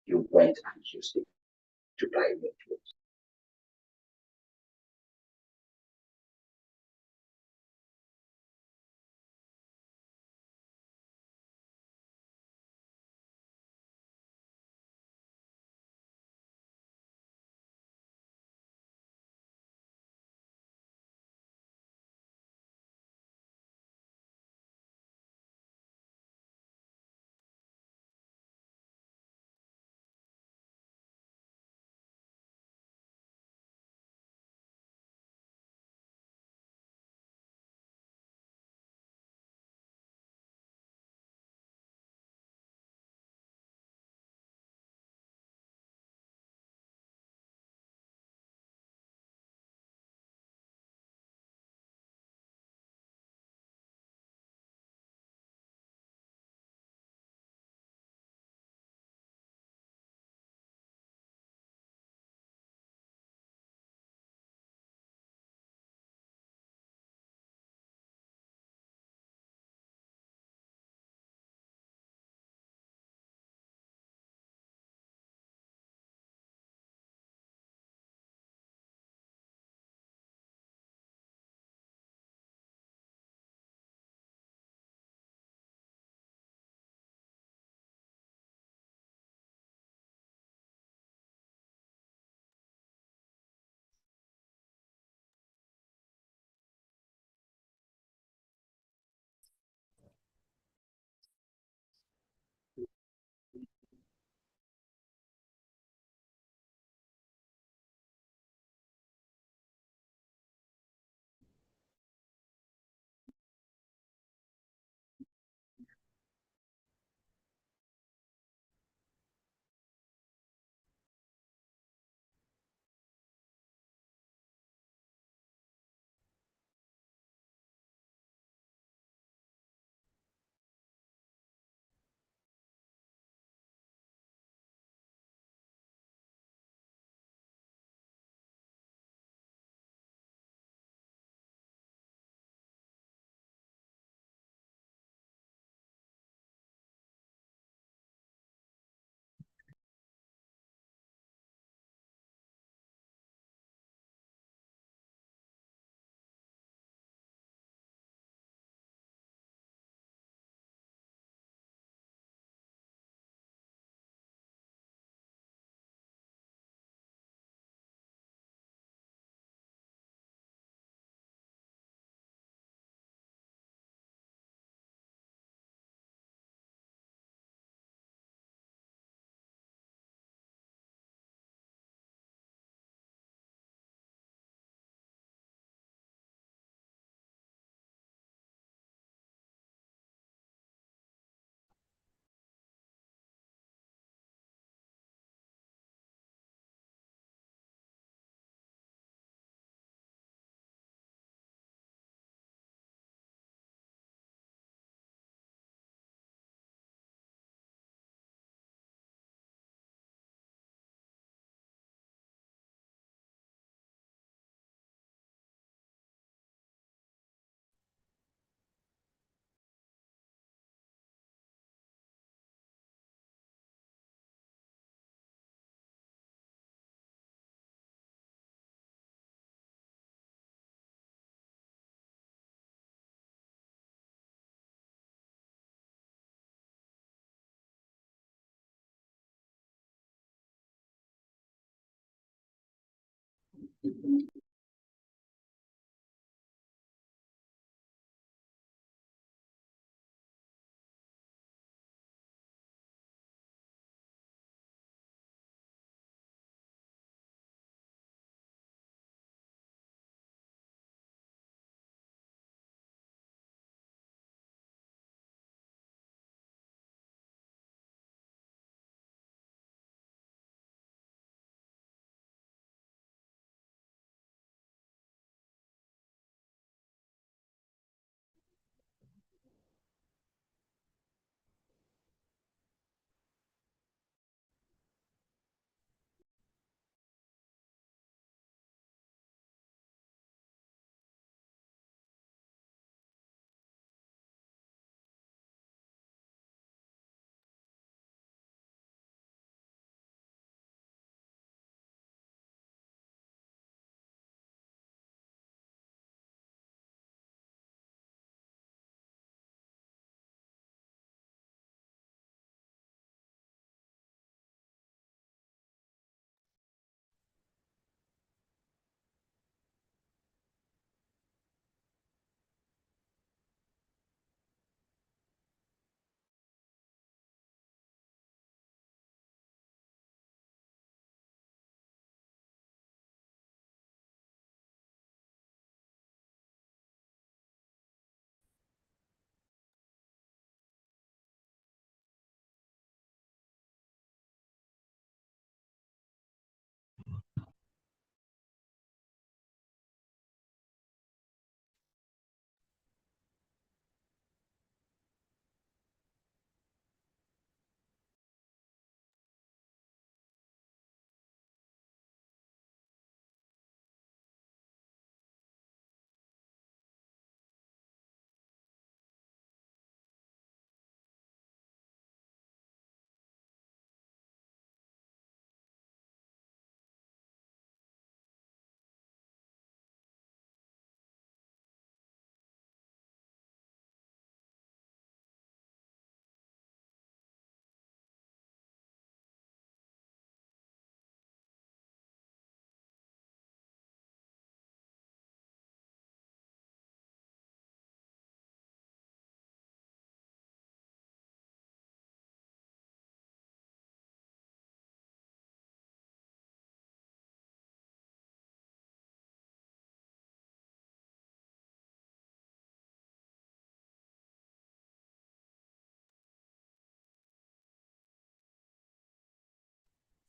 you went and used it to buy new clothes.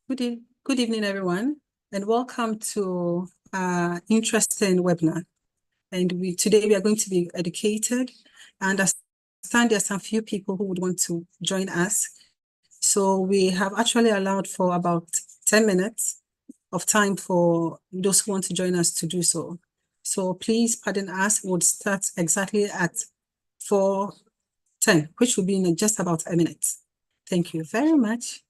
Good evening, everyone, and welcome to our interesting webinar. And today we are going to be educated. I understand there's some few people who would want to join us. So we have actually allowed for about 10 minutes of time for those who want to join us to do so. So please pardon us, we'll start exactly at 4:10, which will be in just about a minute. Thank you very much.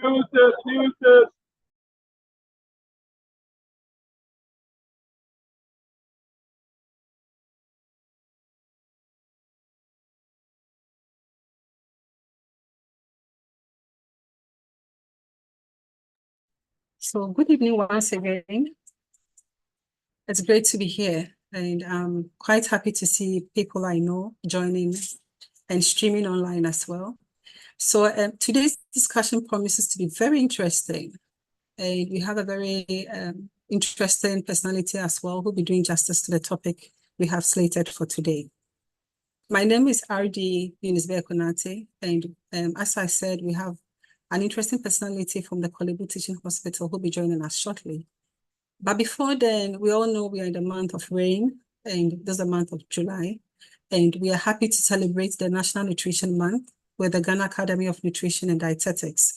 Use this. So good evening once again. It's great to be here, and I'm quite happy to see people I know joining and streaming online as well. So today's discussion promises to be very interesting, and we have a very interesting personality as well who'll be doing justice to the topic we have slated for today. My name is RD Yunisbe Konate, and as I said, we have an interesting personality from the Korle Bu Teaching Hospital who'll be joining us shortly. But before then, we all know we are in the month of rain, and this is the month of July, and we are happy to celebrate the National Nutrition Month with the Ghana Academy of Nutrition and Dietetics.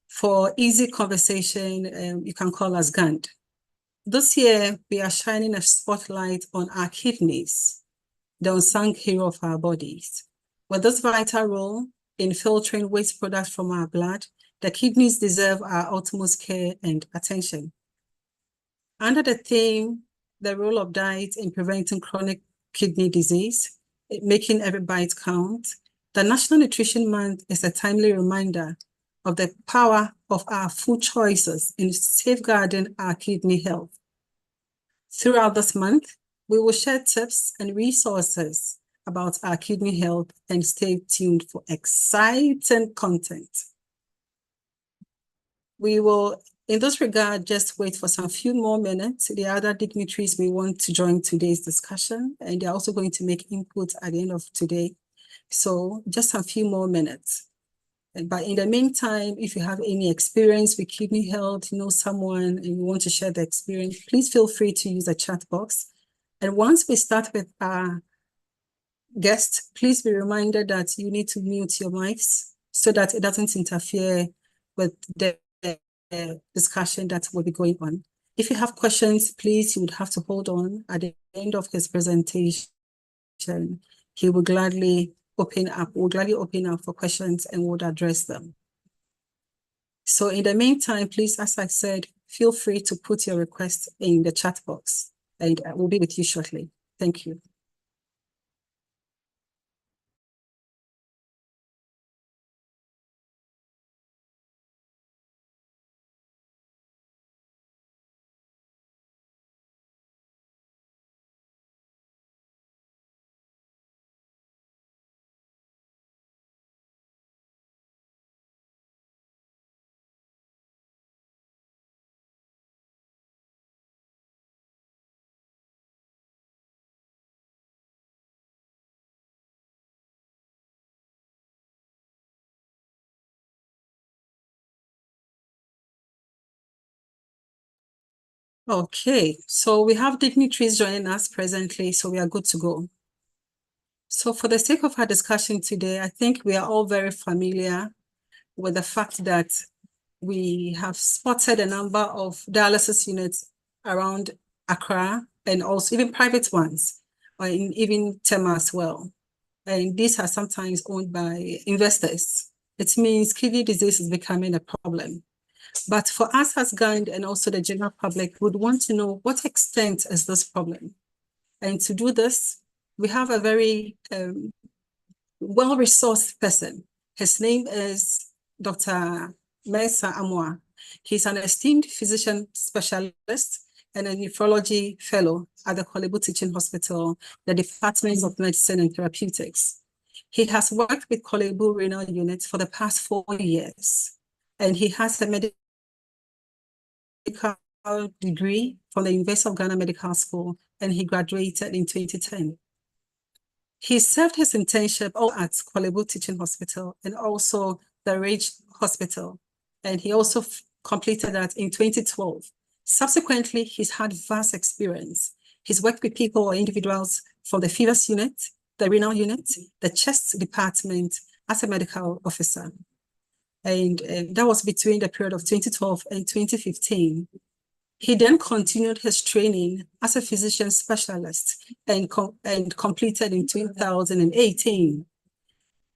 For easy conversation, you can call us GAND. This year, we are shining a spotlight on our kidneys, the unsung hero of our bodies. With this vital role in filtering waste products from our blood, the kidneys deserve our utmost care and attention. Under the theme, the role of diet in preventing chronic kidney disease, making every bite count, the National Nutrition Month is a timely reminder of the power of our food choices in safeguarding our kidney health. Throughout this month, we will share tips and resources about our kidney health, and stay tuned for exciting content. We will, in this regard, just wait for some few more minutes. The other dignitaries we want to join today's discussion, and they're also going to make input at the end of today. So just a few more minutes. But in the meantime, if you have any experience with kidney health, you know someone and you want to share the experience, please feel free to use the chat box. And once we start with our guest, please be reminded that you need to mute your mics so that it doesn't interfere with the discussion that will be going on. If you have questions, please, you would have to hold on. At the end of his presentation, he will gladly open up for questions and would address them. So in the meantime, please, as I said, feel free to put your request in the chat box, and I will be with you shortly. Thank you. Okay, so we have dignitaries joining us presently, so we are good to go. So for the sake of our discussion today, I think we are all very familiar with the fact that we have spotted a number of dialysis units around Accra and also even private ones, or even Tema as well. And these are sometimes owned by investors. It means kidney disease is becoming a problem. But for us as GAND and also the general public, would want to know what extent is this problem. And to do this, we have a very well-resourced person. His name is Dr. Mensah Amoah. He's an esteemed physician specialist and a nephrology fellow at the Korle Bu Teaching Hospital, the Department of Medicine and Therapeutics. He has worked with Korle Bu renal units for the past 4 years, and he has a medical degree from the University of Ghana Medical School, and he graduated in 2010. He served his internship at Korle Bu Teaching Hospital and also the Ridge Hospital, and he also completed that in 2012. Subsequently, he's had vast experience. He's worked with people or individuals from the fevers unit, the renal unit, the chest department as a medical officer. And that was between the period of 2012 and 2015. He then continued his training as a physician specialist and completed in 2018.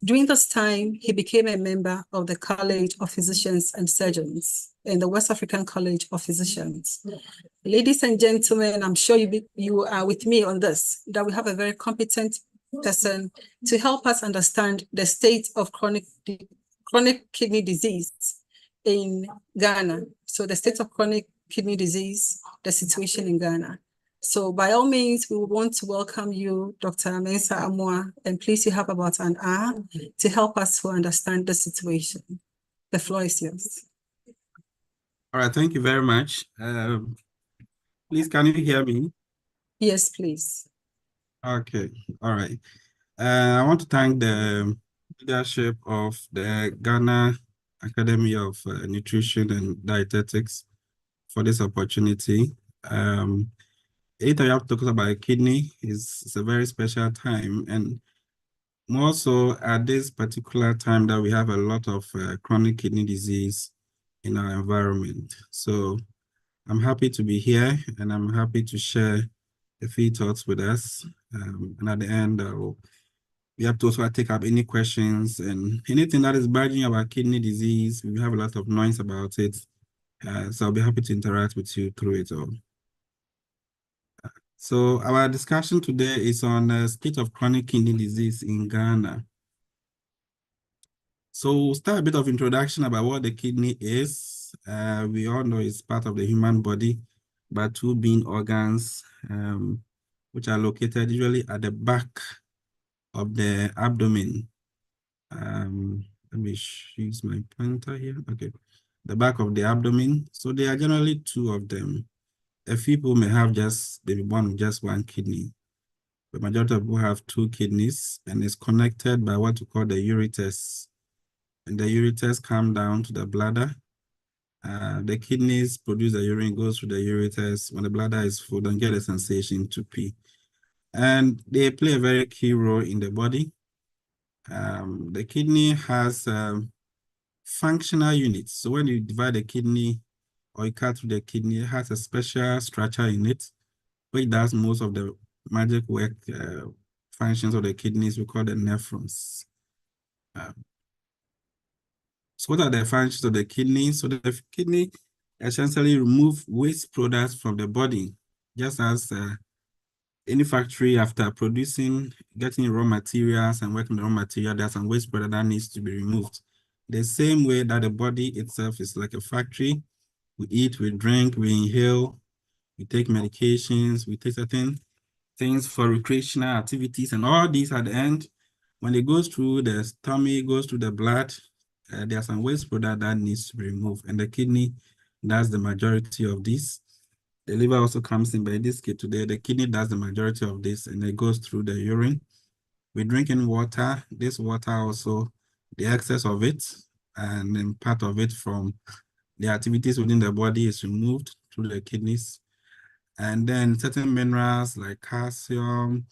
During this time, he became a member of the College of Physicians and Surgeons and the West African College of Physicians. Ladies and gentlemen, I'm sure you are with me on this, that we have a very competent person to help us understand the state of chronic kidney disease in Ghana. So the state of chronic kidney disease, the situation in Ghana. So by all means, we would want to welcome you, Dr. Mensah Amoah, and please, you have about an hour to help us to understand the situation. The floor is yours. All right, thank you very much. Please, can you hear me? Yes, please. Okay, all right. I want to thank the leadership of the Ghana Academy of Nutrition and Dietetics for this opportunity. Anytime you have to talk about kidney, it's a very special time, and more so at this particular time that we have a lot of chronic kidney disease in our environment. So I'm happy to be here, and I'm happy to share a few thoughts with us. And at the end, we have to also take up any questions and anything that is burdening about kidney disease. We have a lot of noise about it. So I'll be happy to interact with you through it all. So our discussion today is on the state of chronic kidney disease in Ghana. So we'll start a bit of introduction about what the kidney is. We all know it's part of the human body, but two being organs, which are located usually at the back of the abdomen. Let me use my pointer here. Okay, the back of the abdomen. So there are generally two of them. A few people may have they be born with just one kidney. The majority of people have two kidneys, and it's connected by what we call the ureters. And the ureters come down to the bladder. The kidneys produce the urine, goes through the ureters. When the bladder is full, don't get a sensation to pee. And they play a very key role in the body. The kidney has functional units. So when you divide the kidney or you cut through the kidney, it has a special structure in it, which does most of the magic work functions of the kidneys. We call them nephrons. So what are the functions of the kidney? So the kidney essentially remove waste products from the body, just as any factory, after getting raw materials and working the raw material, there's some waste product that needs to be removed. The same way that the body itself is like a factory. We eat, we drink, we inhale, we take medications, we take certain things for recreational activities, and all these at the end, when it goes through the stomach, goes through the blood, there's some waste product that needs to be removed, and the kidney does the majority of this. The liver also comes in, but in this case today, the kidney does the majority of this, and it goes through the urine. We drink in water. This water also, the excess of it, and then part of it from the activities within the body is removed through the kidneys. And then certain minerals like calcium,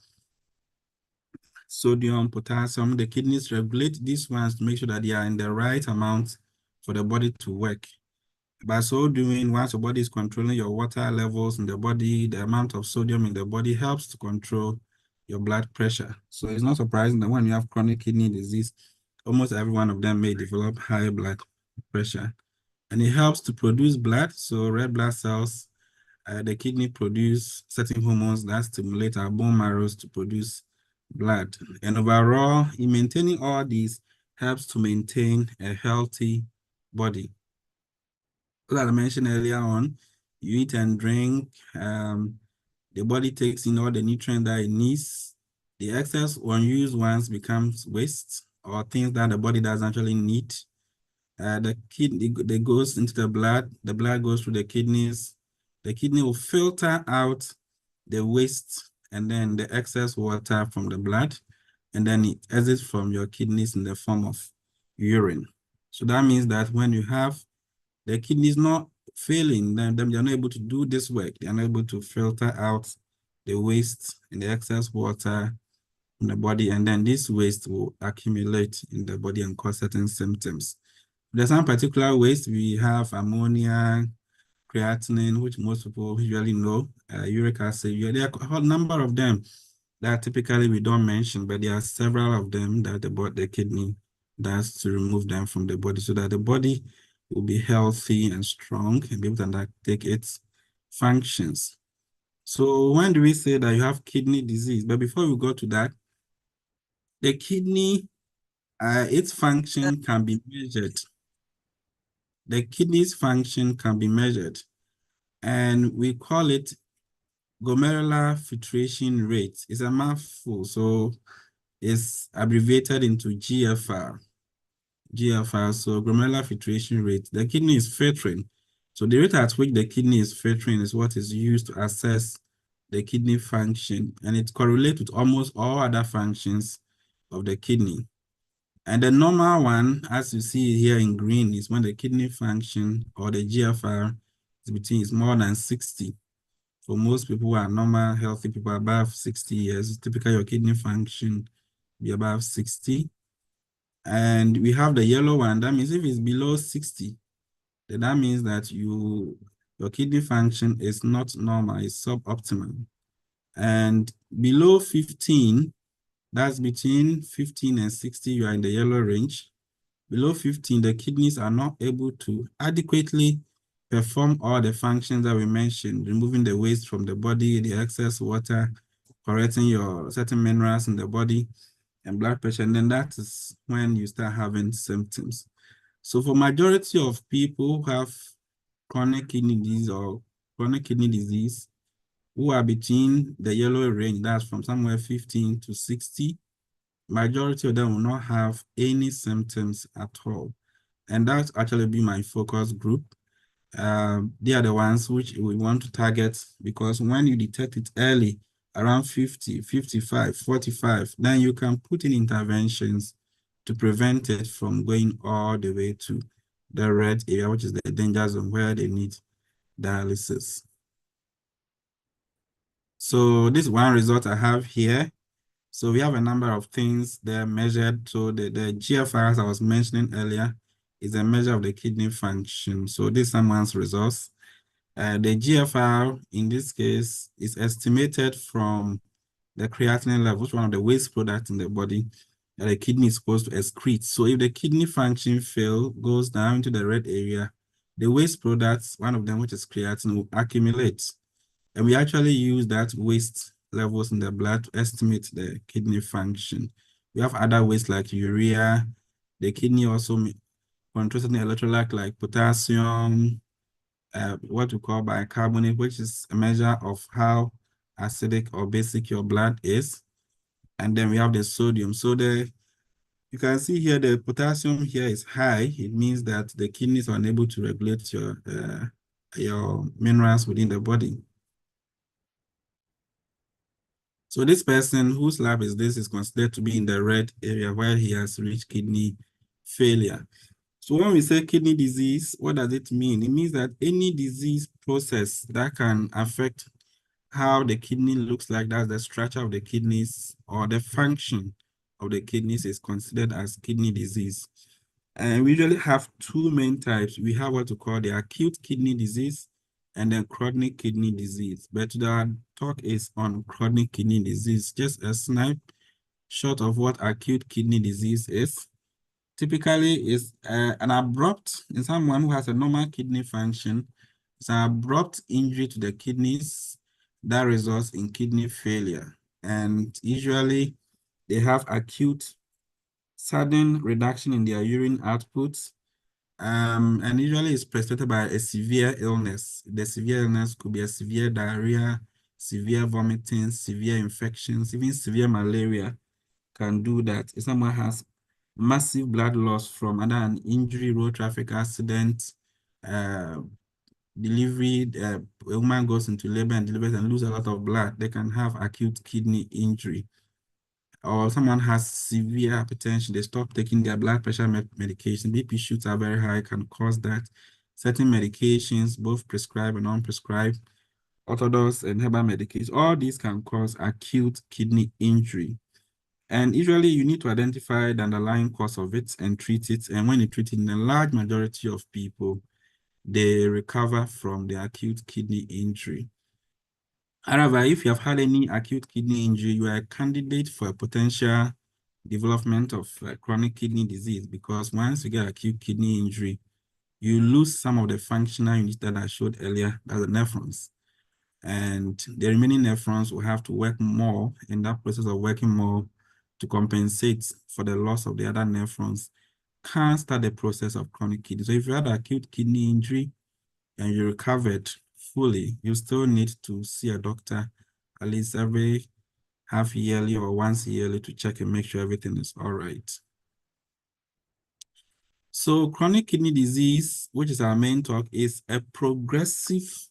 sodium, potassium, the kidneys regulate these ones to make sure that they are in the right amount for the body to work. By so doing, once your body is controlling your water levels in the body, the amount of sodium in the body helps to control your blood pressure. So it's not surprising that when you have chronic kidney disease, almost every one of them may develop high blood pressure. And it helps to produce blood. So red blood cells, the kidney produce certain hormones that stimulate our bone marrows to produce blood. And overall, in maintaining all these helps to maintain a healthy body. As I mentioned earlier on, you eat and drink, the body takes in all the nutrients that it needs. The excess unused ones becomes waste or things that the body doesn't actually need. The kidney goes into the blood goes through the kidneys. The kidney will filter out the waste and then the excess water from the blood, and then it exits from your kidneys in the form of urine. So that means that when you have the kidneys not failing, then they're not able to do this work. They're not able to filter out the waste and the excess water in the body, and then this waste will accumulate in the body and cause certain symptoms. There's some particular waste. We have ammonia, creatinine, which most people usually know, uric acid. There are a whole number of them that typically we don't mention, but there are several of them that the kidney does to remove them from the body so that the body will be healthy and strong and be able to undertake its functions. So when do we say that you have kidney disease? But before we go to that, the kidney, its function can be measured. The kidney's function can be measured, and we call it glomerular filtration rate. It's a mouthful, so it's abbreviated into GFR. So glomerular filtration rate. The kidney is filtering. So the rate at which the kidney is filtering is what is used to assess the kidney function, and it correlates with almost all other functions of the kidney. And the normal one, as you see here in green, is when the kidney function or the GFR is more than 60. For most people who are normal, healthy people above 60 years, typically your kidney function be above 60. And we have the yellow one. That means if it's below 60, then that means that your kidney function is not normal, it's suboptimal. And below 15, that's between 15 and 60, you are in the yellow range. Below 15, the kidneys are not able to adequately perform all the functions that we mentioned, removing the waste from the body, the excess water, correcting your certain minerals in the body, and blood pressure. And then that is when you start having symptoms. So for majority of people who have chronic kidney disease or chronic kidney disease, who are between the yellow range, that's from somewhere 15 to 60, majority of them will not have any symptoms at all. And that's actually be my focus group. They are the ones which we want to target, because when you detect it early, around 50, 55, 45, then you can put in interventions to prevent it from going all the way to the red area, which is the danger zone where they need dialysis. So this one result I have here. So we have a number of things there measured. So the GFR, as I was mentioning earlier, is a measure of the kidney function. So this is someone's results. The GFR in this case is estimated from the creatinine level, which is one of the waste products in the body that the kidney is supposed to excrete. So if the kidney function goes down into the red area, the waste products, one of them, which is creatinine, will accumulate. And we actually use that waste levels in the blood to estimate the kidney function. We have other waste like urea. The kidney also controls an electrolyte like potassium, what we call bicarbonate, which is a measure of how acidic or basic your blood is. And then we have the sodium. So you can see here the potassium here is high. It means that the kidneys are unable to regulate your minerals within the body. So this person whose lab is this is considered to be in the red area where he has reached kidney failure. So when we say kidney disease, what does it mean? It means that any disease process that can affect how the kidney looks like, that's the structure of the kidneys or the function of the kidneys, is considered as kidney disease. And we usually have two main types. We have what we call the acute kidney disease and then chronic kidney disease. But the talk is on chronic kidney disease, just a snapshot of what acute kidney disease is. Typically, is an abrupt, in someone who has a normal kidney function, it's an abrupt injury to the kidneys that results in kidney failure. And usually they have acute sudden reduction in their urine output. And usually it's preceded by a severe illness. The severe illness could be a severe diarrhea, severe vomiting, severe infections, even severe malaria can do that. If someone has massive blood loss from either an injury, road traffic accident, delivery, a woman goes into labor and delivers and loses a lot of blood, they can have acute kidney injury. Or someone has severe hypertension, they stop taking their blood pressure medication, BP shoots are very high, can cause that. Certain medications, both prescribed and non-prescribed, orthodox and herbal medications, all these can cause acute kidney injury. And usually you need to identify the underlying cause of it and treat it. And when you treat it, in a large majority of people, they recover from the acute kidney injury. However, if you have had any acute kidney injury, you are a candidate for a potential development of chronic kidney disease, because once you get acute kidney injury, you lose some of the functional units that I showed earlier, as the nephrons. And the remaining nephrons will have to work more. In that process of working more to compensate for the loss of the other nephrons, can start the process of chronic kidney. So if you had acute kidney injury and you recovered fully, you still need to see a doctor at least every half yearly or once yearly to check and make sure everything is all right. So chronic kidney disease, which is our main talk, is a progressive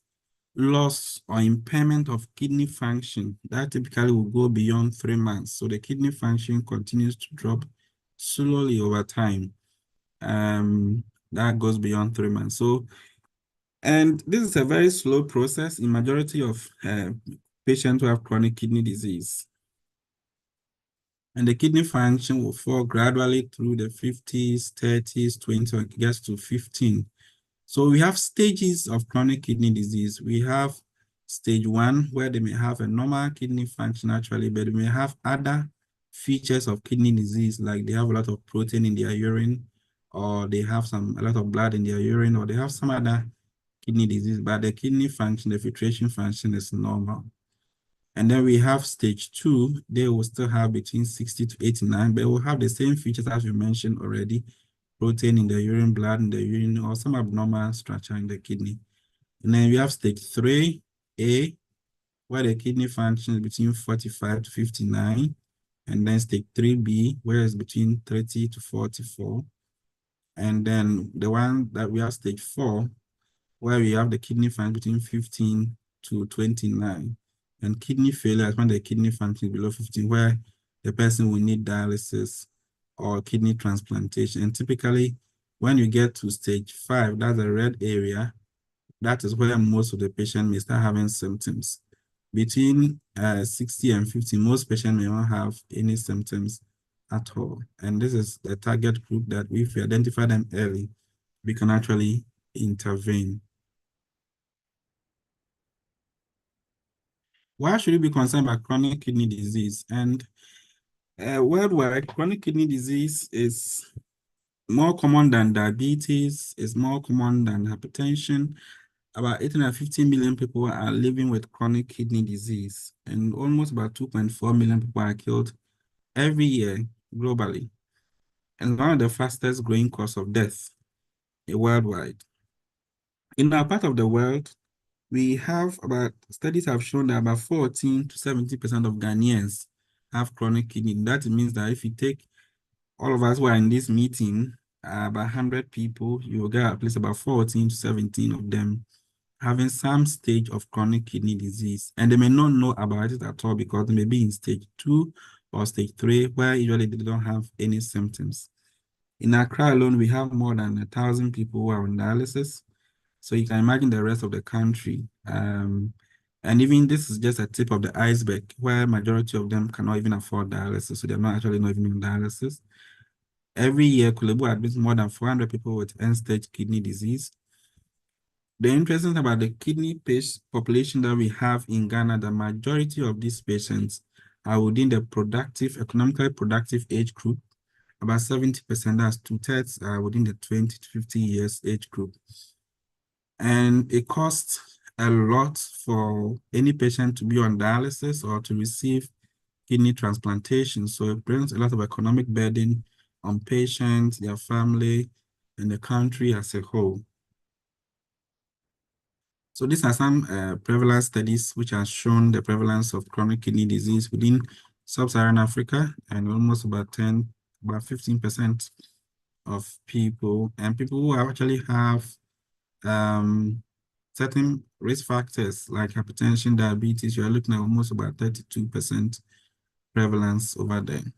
loss or impairment of kidney function that typically will go beyond 3 months. So the kidney function continues to drop slowly over time. That goes beyond 3 months. So, and this is a very slow process in majority of patients who have chronic kidney disease. And the kidney function will fall gradually through the 50s, 30s, 20s, and gets to 15. So we have stages of chronic kidney disease. We have stage 1, where they may have a normal kidney function actually, but they may have other features of kidney disease, like they have a lot of protein in their urine, or they have a lot of blood in their urine, or they have some other kidney disease, but the kidney function, the filtration function is normal. And then we have stage 2, they will still have between 60 to 89, but will have the same features as we mentioned already, protein in the urine, blood in the urine, or some abnormal structure in the kidney. And then we have stage 3A, where the kidney function is between 45 to 59. And then stage 3B, where it's between 30 to 44. And then the one that we have stage 4, where we have the kidney function between 15 to 29. And kidney failure is when the kidney function is below 15, where the person will need dialysis or kidney transplantation. And typically, when you get to stage 5, that's a red area, that is where most of the patients may start having symptoms. Between 60 and 50, most patients may not have any symptoms at all. And this is the target group that if we identify them early, we can actually intervene. Why should we be concerned about chronic kidney disease? And worldwide, chronic kidney disease is more common than diabetes, is more common than hypertension. About 850 million people are living with chronic kidney disease, and almost about 2.4 million people are killed every year globally. And one of the fastest growing cause of death worldwide. In our part of the world, we have studies have shown that about 14 to 70% of Ghanaians have chronic kidney. That means that if you take all of us who are in this meeting, about 100 people, you will get at least about 14 to 17 of them having some stage of chronic kidney disease. And they may not know about it at all because they may be in stage 2 or stage 3, where usually they don't have any symptoms. In Accra alone, we have more than 1,000 people who are on dialysis. So you can imagine the rest of the country. And even this is just a tip of the iceberg, where majority of them cannot even afford dialysis, so they're not even on dialysis. Every year, Korle Bu admits more than 400 people with end-stage kidney disease. The interesting thing about the kidney patient population that we have in Ghana, the majority of these patients are within the economically productive age group. About 70%, that's 2/3, are within the 20 to 50 years age group. And it costs a lot for any patient to be on dialysis or to receive kidney transplantation. So it brings a lot of economic burden on patients, their family, and the country as a whole. So these are some prevalence studies which have shown the prevalence of chronic kidney disease within sub-Saharan Africa, and almost about 15% of people, and people who actually have certain risk factors like hypertension, diabetes. You are looking at almost about 32% prevalence over there.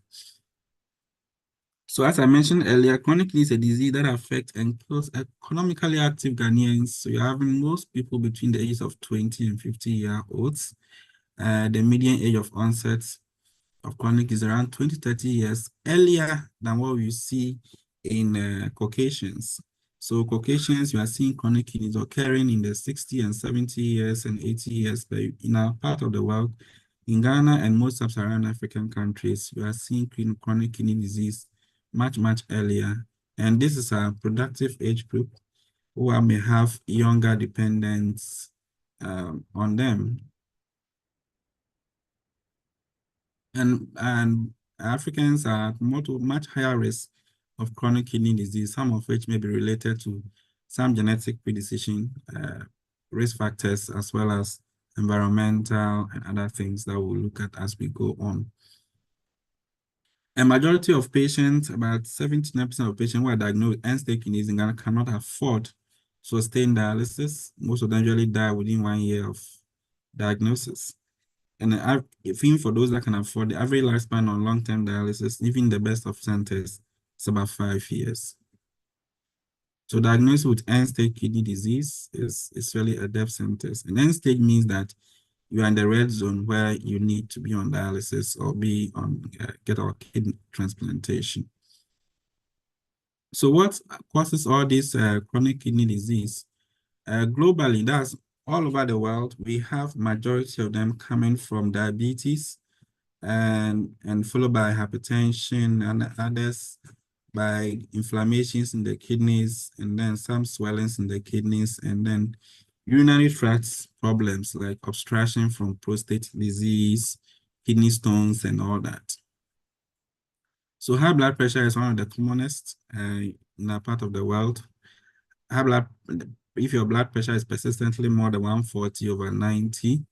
So as I mentioned earlier, chronic kidney is a disease that affects and kills economically active Ghanaians. So you're having most people between the ages of 20 and 50-year-olds. The median age of onset of chronic is around 20-30 years earlier than what we see in Caucasians. So Caucasians, you are seeing chronic kidneys occurring in the 60 and 70 years and 80 years, but in our part of the world, in Ghana and most sub-Saharan African countries, you are seeing chronic kidney disease much earlier. And this is a productive age group who may have younger dependents on them. And Africans are at much higher risk of chronic kidney disease, some of which may be related to some genetic predisposition, risk factors, as well as environmental and other things that we'll look at as we go on. A majority of patients, about 79% of patients who are diagnosed with end-stage kidney disease in Ghana cannot afford sustained dialysis. Most of them usually die within 1 year of diagnosis. And even for those that can afford, the average lifespan on long-term dialysis, even the best of centers, is about 5 years. So diagnosis with end-stage kidney disease is really a death sentence. And end-stage means that you are in the red zone where you need to be on dialysis or be on get our kidney transplantation. So what causes all this chronic kidney disease? Globally, that's all over the world. We have majority of them coming from diabetes and followed by hypertension, and others by inflammations in the kidneys, and then some swellings in the kidneys, and then urinary tract problems like obstruction from prostate disease, kidney stones, and all that. So high blood pressure is one of the commonest in our part of the world. If your blood pressure is persistently more than 140/90,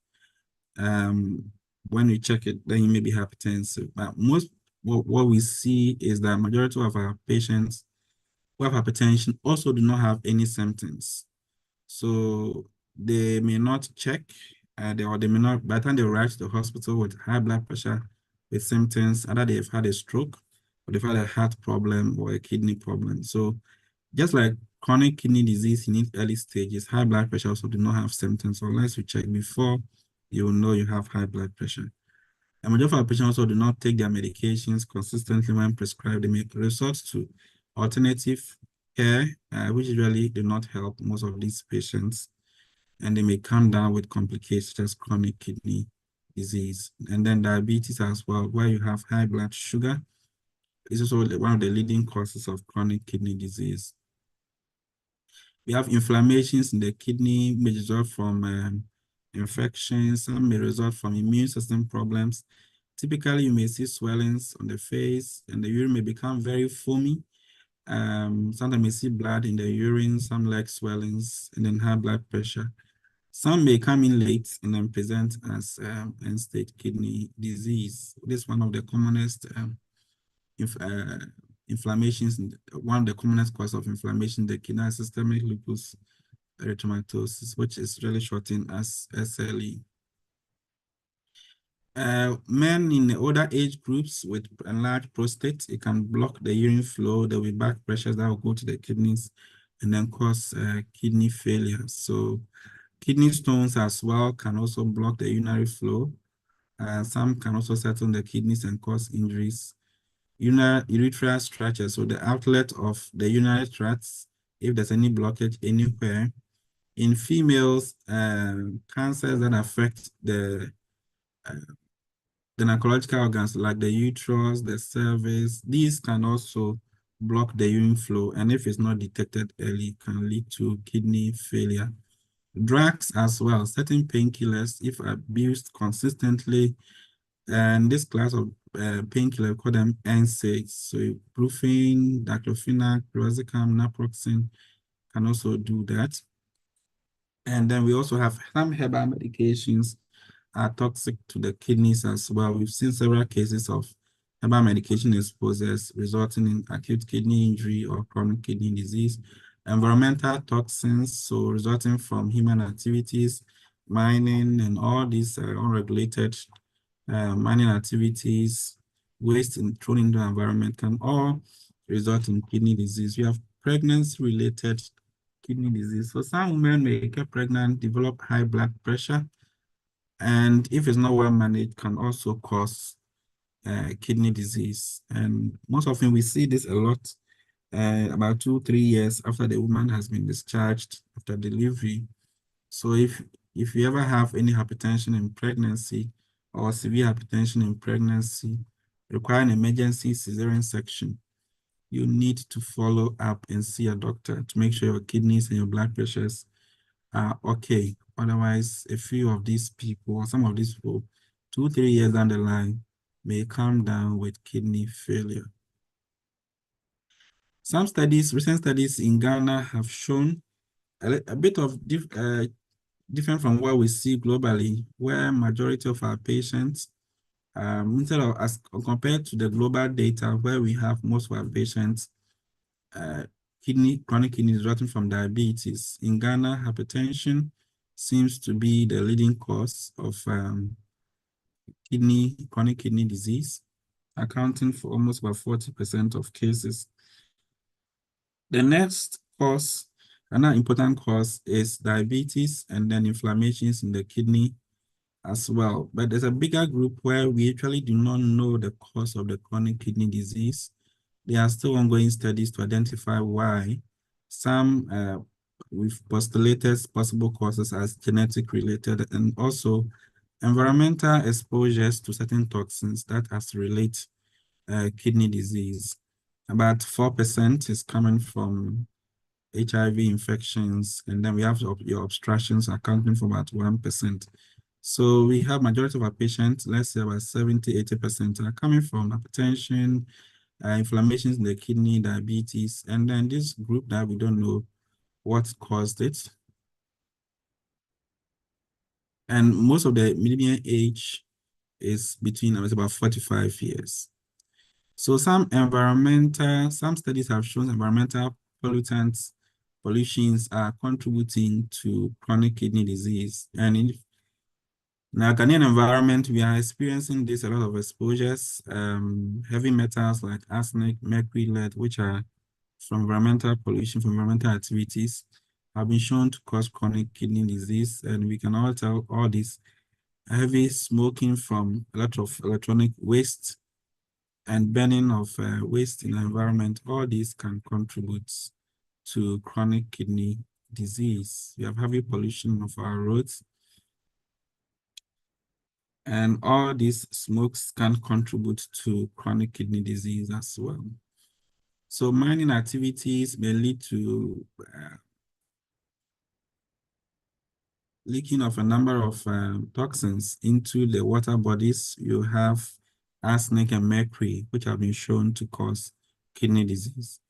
when you check it, then you may be hypertensive. But what we see is that majority of our patients who have hypertension also do not have any symptoms. So they may not check, or they may not, by the time they arrive to the hospital with high blood pressure with symptoms, either they've had a stroke, or they've had a heart problem or a kidney problem. So just like chronic kidney disease in its early stages, high blood pressure also do not have symptoms. So unless you check before, you will know you have high blood pressure. A majority of our patients also do not take their medications consistently when prescribed. They may resort to alternative care, which usually do not help most of these patients. And they may come down with complications such as chronic kidney disease. And then diabetes as well, where you have high blood sugar, is also one of the leading causes of chronic kidney disease. We have inflammations in the kidney, may result from infections, some may result from immune system problems. Typically, you may see swellings on the face, and the urine may become very foamy. Sometimes you may see blood in the urine, some leg swellings, and then high blood pressure. Some may come in late and then present as end-stage kidney disease. This is one of the commonest inflammations, one of the commonest causes of inflammation, the kidney, systemic lupus erythematosus, which is really shortened as SLE. Men in the older age groups with enlarged prostate, it can block the urine flow. There will be back pressures that will go to the kidneys and then cause kidney failure. So Kidney stones as well can also block the urinary flow. Some can also settle the kidneys and cause injuries. Urethral structure, so the outlet of the urinary tracts, if there's any blockage anywhere. In females, cancers that affect the gynecological organs like the uterus, the cervix, these can also block the urine flow, and if it's not detected early, can lead to kidney failure. Drugs as well, certain painkillers, if abused consistently, and this class of painkiller, we call them NSAIDs. So ibuprofen, diclofenac, piroxicam, naproxen can also do that. And then we also have some herbal medications are toxic to the kidneys as well. We've seen several cases of herbal medication exposures resulting in acute kidney injury or chronic kidney disease. Environmental toxins, so resulting from human activities, mining, and all these unregulated mining activities, waste thrown into the environment can all result in kidney disease. We have pregnancy-related kidney disease. So some women may get pregnant, develop high blood pressure, and if it's not well managed, can also cause kidney disease. And most often we see this a lot about 2-3 years after the woman has been discharged after delivery. So if you ever have any hypertension in pregnancy or severe hypertension in pregnancy requiring emergency cesarean section, you need to follow up and see a doctor to make sure your kidneys and your blood pressures are okay. Otherwise, a few of these people, or some of these people, 2-3 years down the line, may come down with kidney failure. Some studies, recent studies in Ghana have shown a bit of different from what we see globally, where majority of our patients, instead of as compared to the global data, where we have most of our patients chronic kidney resulting from diabetes. In Ghana, hypertension seems to be the leading cause of chronic kidney disease, accounting for almost about 40% of cases. The next cause, another important cause, is diabetes and then inflammations in the kidney as well. But there's a bigger group where we actually do not know the cause of the chronic kidney disease. There are still ongoing studies to identify why. Some we've postulated possible causes as genetic related, and also environmental exposures to certain toxins that has to relate kidney disease. About 4% is coming from HIV infections, and then we have your obstructions accounting for about 1%. So we have majority of our patients, let's say about 70-80% are coming from hypertension, inflammations in the kidney, diabetes, and then this group that we don't know what caused it. And most of the median age is between about 45 years. So some studies have shown environmental pollutions are contributing to chronic kidney disease. And in our Ghanaian environment, we are experiencing a lot of exposures, heavy metals like arsenic, mercury, lead, which are from environmental pollution, from environmental activities, have been shown to cause chronic kidney disease. And we can all tell all this heavy smoking from a lot of electronic waste and burning of waste in the environment, all these can contribute to chronic kidney disease. We have heavy pollution of our roads, and all these smokes can contribute to chronic kidney disease as well. So mining activities may lead to leaking of a number of toxins into the water bodies. You have arsenic and mercury, which have been shown to cause kidney disease.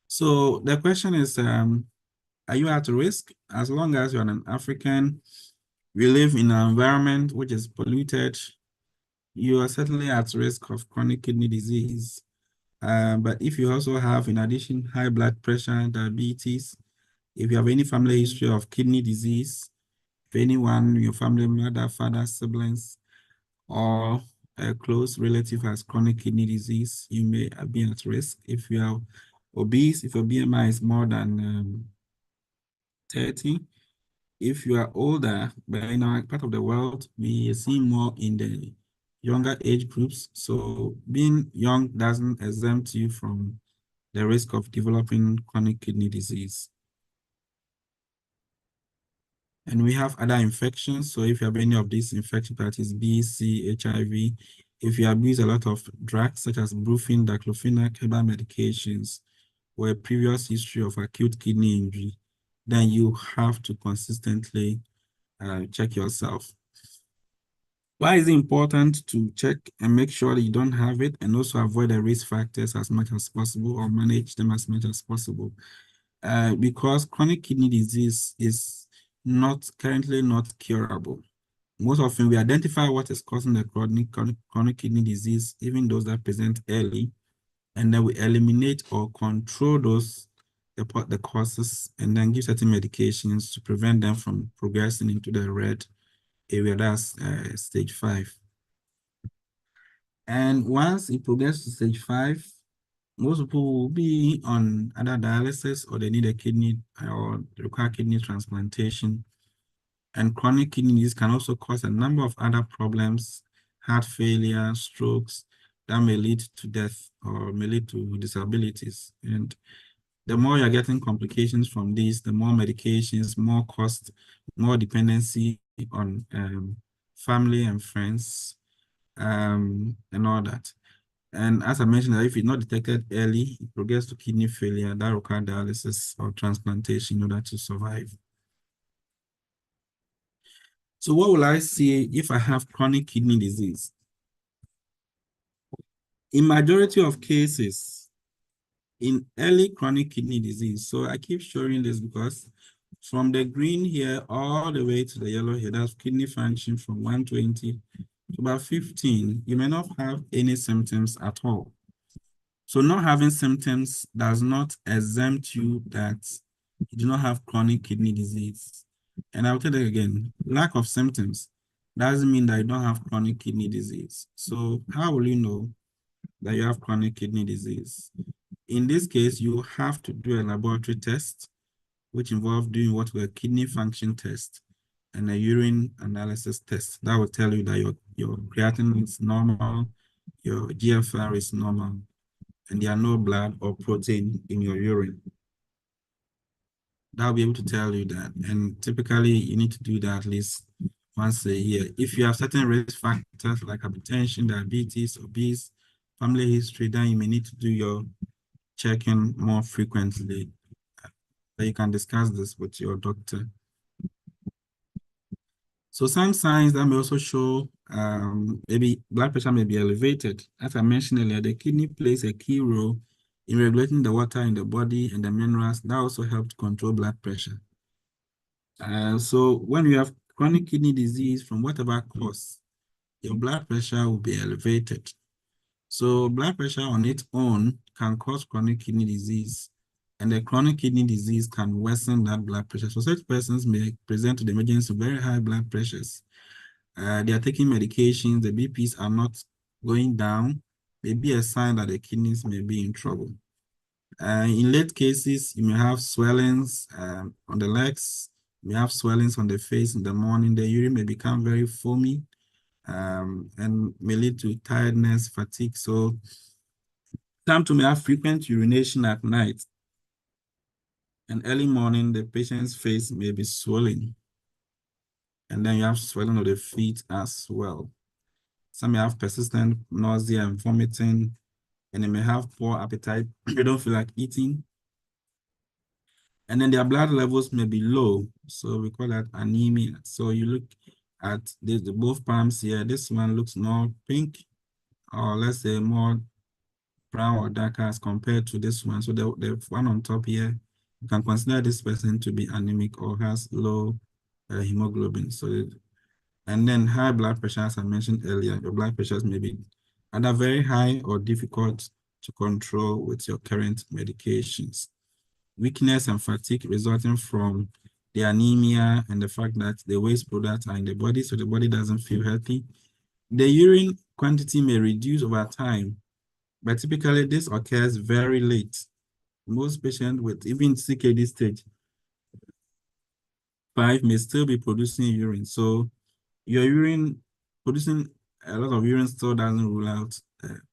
So the question is, are you at risk? As long as you're an African, we live in an environment which is polluted, you are certainly at risk of chronic kidney disease. But if you also have, in addition, high blood pressure, diabetes, if you have any family history of kidney disease, if anyone, your family, mother, father, siblings, or a close relative has chronic kidney disease, you may be at risk. If you are obese, if your BMI is more than 30. If you are older, but in our part of the world, we see more in the younger age groups. So being young doesn't exempt you from the risk of developing chronic kidney disease. And we have other infections. So if you have any of these infections, that is B, C, HIV, if you abuse a lot of drugs such as brufen, diclofenac, herbal medications, or a previous history of acute kidney injury, then you have to consistently check yourself. Why is it important to check and make sure that you don't have it, and also avoid the risk factors as much as possible or manage them as much as possible? Because chronic kidney disease is currently not curable. Most often we identify what is causing the chronic kidney disease, even those that present early, and then we eliminate or control the causes, and then give certain medications to prevent them from progressing into the red area, that's stage 5. And once it progresses to stage 5, most people will be on other dialysis, or they need a kidney or require kidney transplantation. And chronic kidney disease can also cause a number of other problems, heart failure, strokes, that may lead to death or may lead to disabilities. And the more you're getting complications from these, the more medications, more cost, more dependency on family and friends, and all that. And as I mentioned, if it's not detected early, it progresses to kidney failure that requires dialysis or transplantation in order to survive. So what will I see if I have chronic kidney disease? In majority of cases, in early chronic kidney disease, so I keep showing this because from the green here all the way to the yellow here, that's kidney function from 120 to about 15, you may not have any symptoms at all. So not having symptoms does not exempt you that you do not have chronic kidney disease. And I'll tell you again, lack of symptoms doesn't mean that you don't have chronic kidney disease. So how will you know that you have chronic kidney disease? In this case, you have to do a laboratory test, which involves doing what we call a kidney function test and a urine analysis test. That will tell you that your creatinine is normal, your GFR is normal, and there are no blood or protein in your urine. That'll be able to tell you that. And typically you need to do that at least once a year. If you have certain risk factors like hypertension, diabetes, obese, family history, then you may need to do your checking more frequently. But you can discuss this with your doctor. So some signs that may also show maybe blood pressure may be elevated. As I mentioned earlier, the kidney plays a key role in regulating the water in the body and the minerals. That also helps control blood pressure. So when you have chronic kidney disease from whatever cause, your blood pressure will be elevated. So blood pressure on its own can cause chronic kidney disease, and the chronic kidney disease can worsen that blood pressure. So such persons may present to the emergency with very high blood pressures. They are taking medications, the BPs are not going down, may be a sign that the kidneys may be in trouble. In late cases, you may have swellings on the legs, you may have swellings on the face in the morning, the urine may become very foamy, and may lead to tiredness, fatigue. So some may have frequent urination at night, and early morning, the patient's face may be swollen. And then you have swelling of the feet as well. Some may have persistent nausea and vomiting, and they may have poor appetite. They don't feel like eating. And then their blood levels may be low. So we call that anemia. So you look at both palms here. This one looks more pink, or let's say more brown or darker as compared to this one. So the one on top here, you can consider this person to be anemic or has low hemoglobin. So, and then high blood pressure, as I mentioned earlier, your blood pressures may be either very high or difficult to control with your current medications. Weakness and fatigue resulting from the anemia and the fact that the waste products are in the body, so the body doesn't feel healthy. The urine quantity may reduce over time, but typically this occurs very late. Most patients with even CKD stage, 5 may still be producing urine. So your urine, producing a lot of urine still doesn't rule out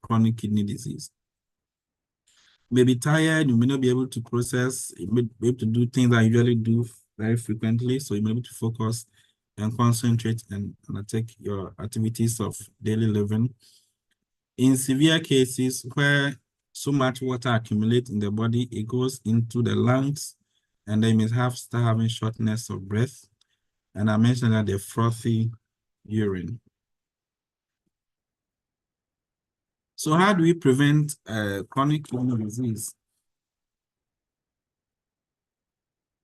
chronic kidney disease. You may be tired, you may not be able to process, you may be able to do things that you usually do very frequently. So you may be able to focus and concentrate and undertake your activities of daily living. In severe cases where so much water accumulates in the body, it goes into the lungs, and they may start having shortness of breath. And I mentioned that the frothy urine. So how do we prevent chronic kidney disease?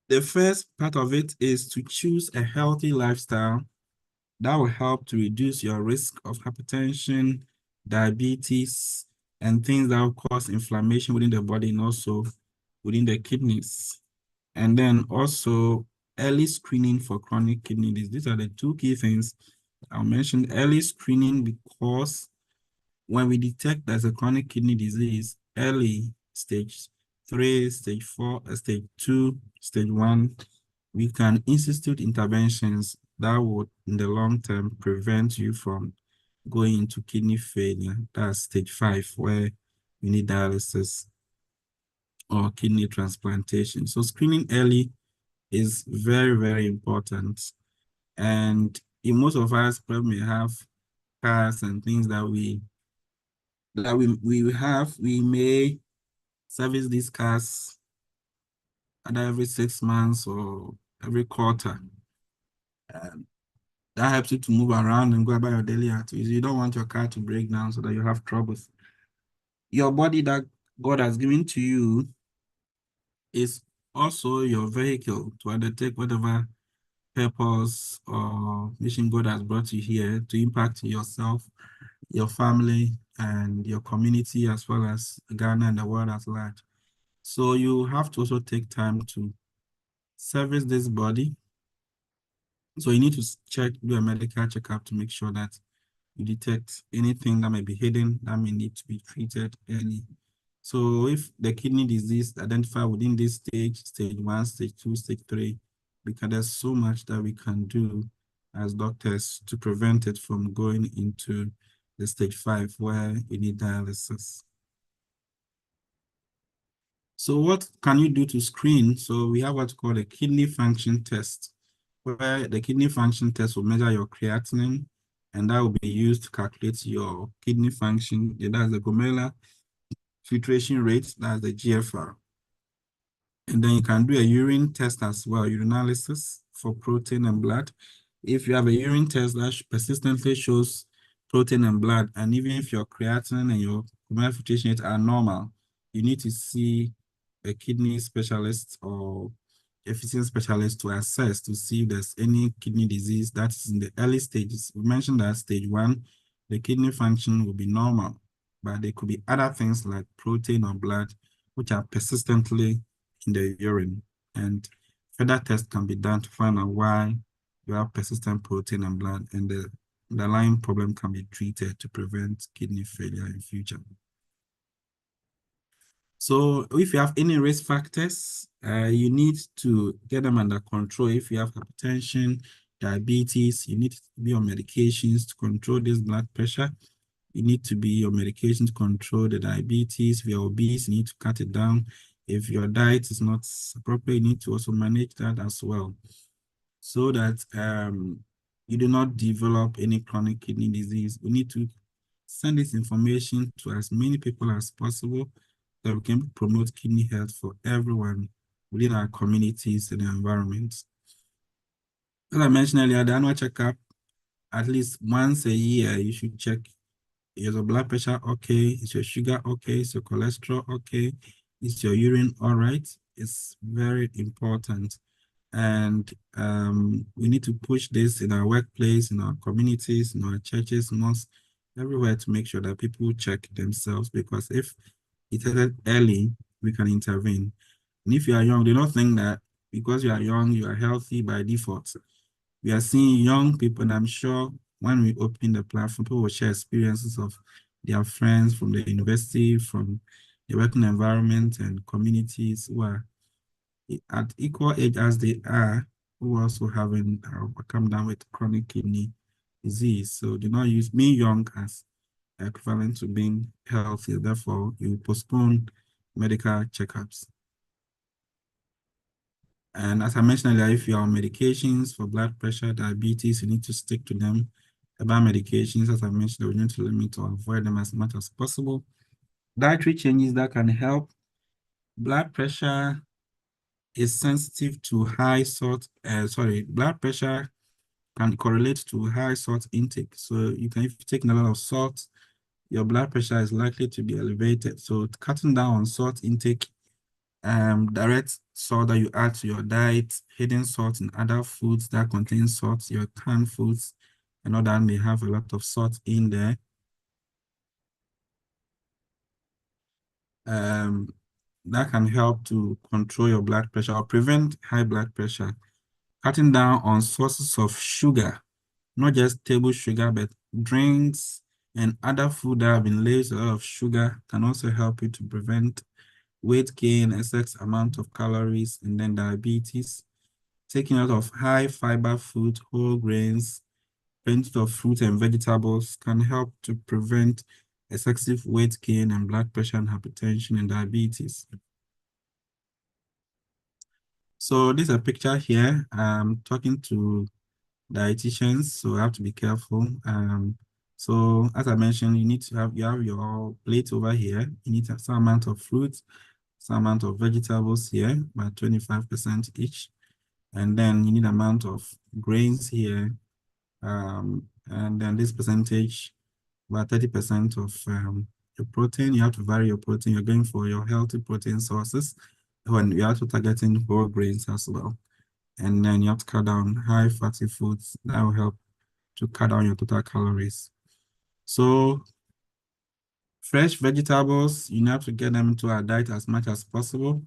The first part of it is to choose a healthy lifestyle that will help to reduce your risk of hypertension, diabetes, and things that will cause inflammation within the body and also within the kidneys. And then also early screening for chronic kidney disease. These are the two key things. I'll mention early screening because when we detect there's a chronic kidney disease, early stage 3, stage 4, stage 2, stage 1, we can institute interventions that would, in the long term, prevent you from going into kidney failure. That's stage 5, where you need dialysis or kidney transplantation. So screening early is very, very important. And in most of us probably have cars and things that we may service these cars either every 6 months or every quarter. That helps you to move around and go about your daily activities. You don't want your car to break down so that you have troubles. Your body that God has given to you is also your vehicle to undertake whatever purpose or mission God has brought you here to impact yourself, your family, and your community, as well as Ghana and the world at large. So you have to also take time to service this body. So you need to do a medical checkup to make sure that you detect anything that may be hidden that may need to be treated early. So if the kidney disease identified within this stage 1, stage 2, stage 3, because there's so much that we can do as doctors to prevent it from going into the stage 5 where you need dialysis. So what can you do to screen? So we have what's called a kidney function test, where the kidney function test will measure your creatinine, and that will be used to calculate your kidney function. That's the glomerular filtration rate, that's the GFR. And then you can do a urine test as well, urinalysis for protein and blood. If you have a urine test that persistently shows protein and blood, and even if your creatinine and your glomerular filtration rate are normal, you need to see a kidney specialist or a physician specialist to assess to see if there's any kidney disease that is in the early stages. We mentioned that stage 1, the kidney function will be normal, but there could be other things like protein or blood, which are persistently in the urine. And further tests can be done to find out why you have persistent protein and blood, and the underlying problem can be treated to prevent kidney failure in future. So if you have any risk factors, you need to get them under control. If you have hypertension, diabetes, you need to be on medications to control this blood pressure. You need to be on medication to control the diabetes. If you're obese, you need to cut it down. If your diet is not appropriate, you need to also manage that as well, so that you do not develop any chronic kidney disease. We need to send this information to as many people as possible that we can promote kidney health for everyone within our communities and environments. As I mentioned earlier, the annual checkup, at least once a year, you should check, is your blood pressure okay? Is your sugar okay? Is your cholesterol okay? Is your urine all right? It's very important. And we need to push this in our workplace, in our communities, in our churches, mosques, everywhere, to make sure that people check themselves, because if it's early, we can intervene. And if you are young, do not think that because you are young, you are healthy by default. We are seeing young people, and I'm sure when we open the platform, people will share experiences of their friends from the university, from the working environment and communities who are at equal age as they are, who also having come down with chronic kidney disease. So do not use being young as equivalent to being healthy. Therefore, you postpone medical checkups. And as I mentioned earlier, if you are on medications for blood pressure, diabetes, you need to stick to them. About medications, as I mentioned, we need to limit or avoid them as much as possible. Dietary changes that can help. Blood pressure is sensitive to high salt, blood pressure can correlate to high salt intake. So if you're taking a lot of salt, your blood pressure is likely to be elevated. So cutting down on salt intake, direct salt that you add to your diet, hidden salt in other foods that contain salt, your canned foods, and all that may have a lot of salt in there. That can help to control your blood pressure or prevent high blood pressure. Cutting down on sources of sugar, not just table sugar, but drinks and other food that have been laced with a lot of sugar can also help you to prevent weight gain, excess amount of calories, and then diabetes. Taking out of high fiber food, whole grains, plenty of fruit and vegetables can help to prevent excessive weight gain and blood pressure and hypertension and diabetes. So this is a picture here. I'm talking to dietitians, so I have to be careful. So as I mentioned, you have your plate over here. You need some amount of fruit, some amount of vegetables here, about 25% each. And then you need amount of grains here. And then this percentage, about 30% of your protein. You have to vary your protein. You're going for your healthy protein sources when you're also targeting whole grains as well. And then you have to cut down high fatty foods. That will help to cut down your total calories. So fresh vegetables, you have to get them into our diet as much as possible.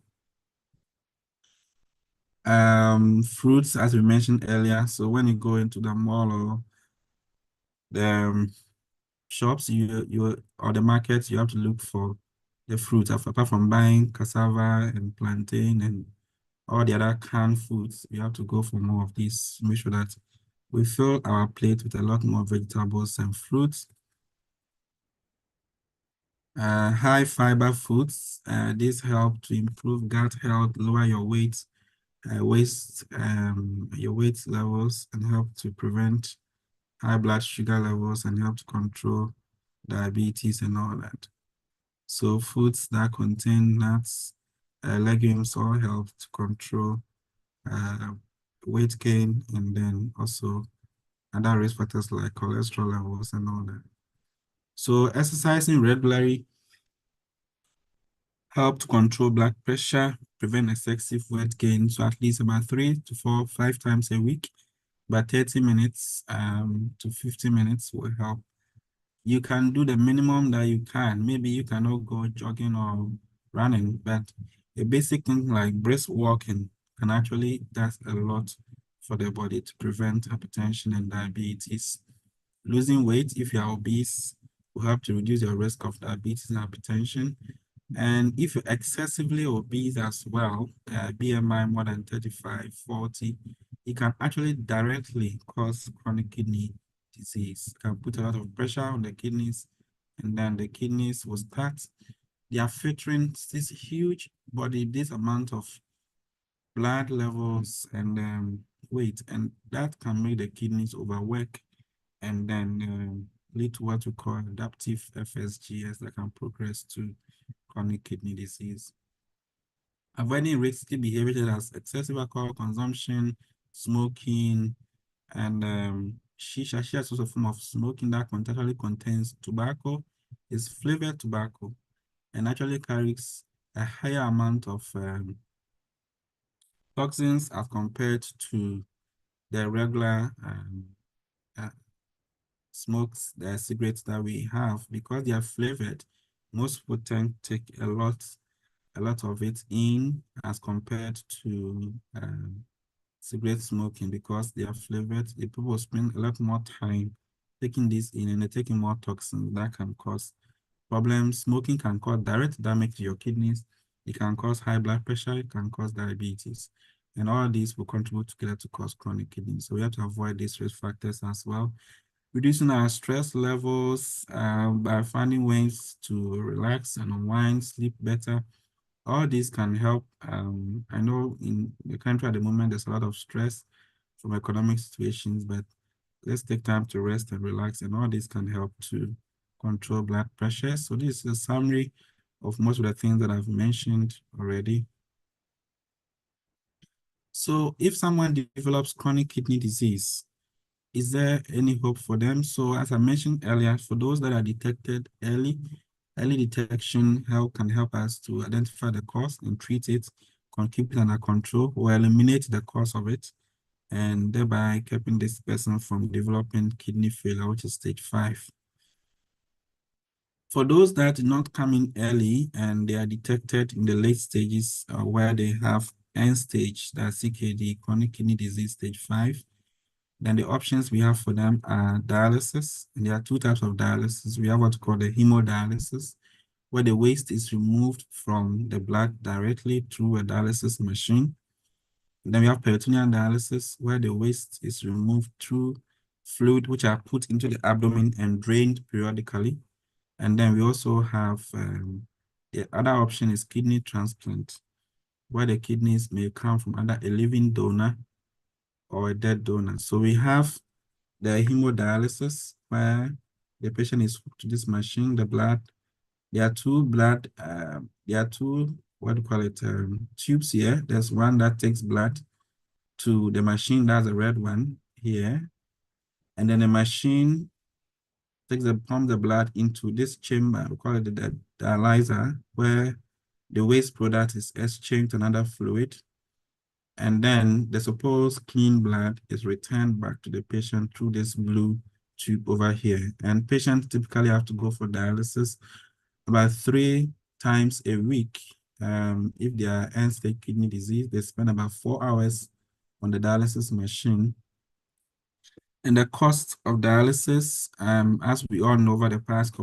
Fruits, as we mentioned earlier. So when you go into the mall or the shops, or the markets, you have to look for the fruit. Apart from buying cassava and plantain and all the other canned foods, you have to go for more of these. Make sure that we fill our plate with a lot more vegetables and fruits. High fiber foods. These help to improve gut health, lower your weight, your weight levels, and help to prevent high blood sugar levels and help to control diabetes and all that. So foods that contain nuts, legumes all help to control weight gain, and then also other risk factors like cholesterol levels and all that. So exercising regularly help to control blood pressure, prevent excessive weight gain. So at least about 3 to 4, 5 times a week, about 30 minutes to 50 minutes will help. You can do the minimum that you can. Maybe you cannot go jogging or running, but a basic thing like brisk walking can actually do a lot for the body to prevent hypertension and diabetes. Losing weight, if you are obese, will help to reduce your risk of diabetes and hypertension. And if you're excessively obese as well, BMI more than 35, 40, it can actually directly cause chronic kidney disease. It can put a lot of pressure on the kidneys, and then the kidneys will start, they are filtering this huge body, this amount of blood levels and weight, and that can make the kidneys overwork and then lead to what we call adaptive FSGS that can progress to chronic kidney disease. Avoiding risky behavior such as excessive alcohol consumption, smoking, and shisha. Shisha is also a form of smoking that actually contains tobacco, is flavored tobacco, and actually carries a higher amount of toxins as compared to the regular the cigarettes that we have. Because they are flavored, most people tend to take a lot of it in as compared to cigarette smoking. Because they are flavored, the people spend a lot more time taking this in, and they're taking more toxins that can cause problems. Smoking can cause direct damage to your kidneys. It can cause high blood pressure. It can cause diabetes. And all these will contribute together to cause chronic kidney. So we have to avoid these risk factors as well. Reducing our stress levels by finding ways to relax and unwind, sleep better. All these can help. I know in the country at the moment, there's a lot of stress from economic situations, but let's take time to rest and relax, and all this can help to control blood pressure. So this is a summary of most of the things that I've mentioned already. So if someone develops chronic kidney disease, is there any hope for them? So as I mentioned earlier, for those that are detected early detection can help us to identify the cause and treat it, keep it under control, or eliminate the cause of it, and thereby keeping this person from developing kidney failure, which is stage 5. For those that did not come in early and they are detected in the late stages where they have end stage, that's CKD, chronic kidney disease stage 5, then the options we have for them are dialysis. And there are 2 types of dialysis. We have what we call the hemodialysis, where the waste is removed from the blood directly through a dialysis machine. And then we have peritoneal dialysis, where the waste is removed through fluid which are put into the abdomen and drained periodically. And then we also have the other option is kidney transplant, where the kidneys may come from either a living donor or a dead donor. So we have the hemodialysis, where the patient is hooked to this machine, the blood. There are two what do you call it, tubes here. There's one that takes blood to the machine, that's a red one here. And then the machine pumps the blood into this chamber, we call it the dialyzer, where the waste product is exchanged to another fluid. And then the supposed clean blood is returned back to the patient through this blue tube over here. And patients typically have to go for dialysis about 3 times a week. If they are end-stage kidney disease, they spend about 4 hours on the dialysis machine. And the cost of dialysis, as we all know, over the past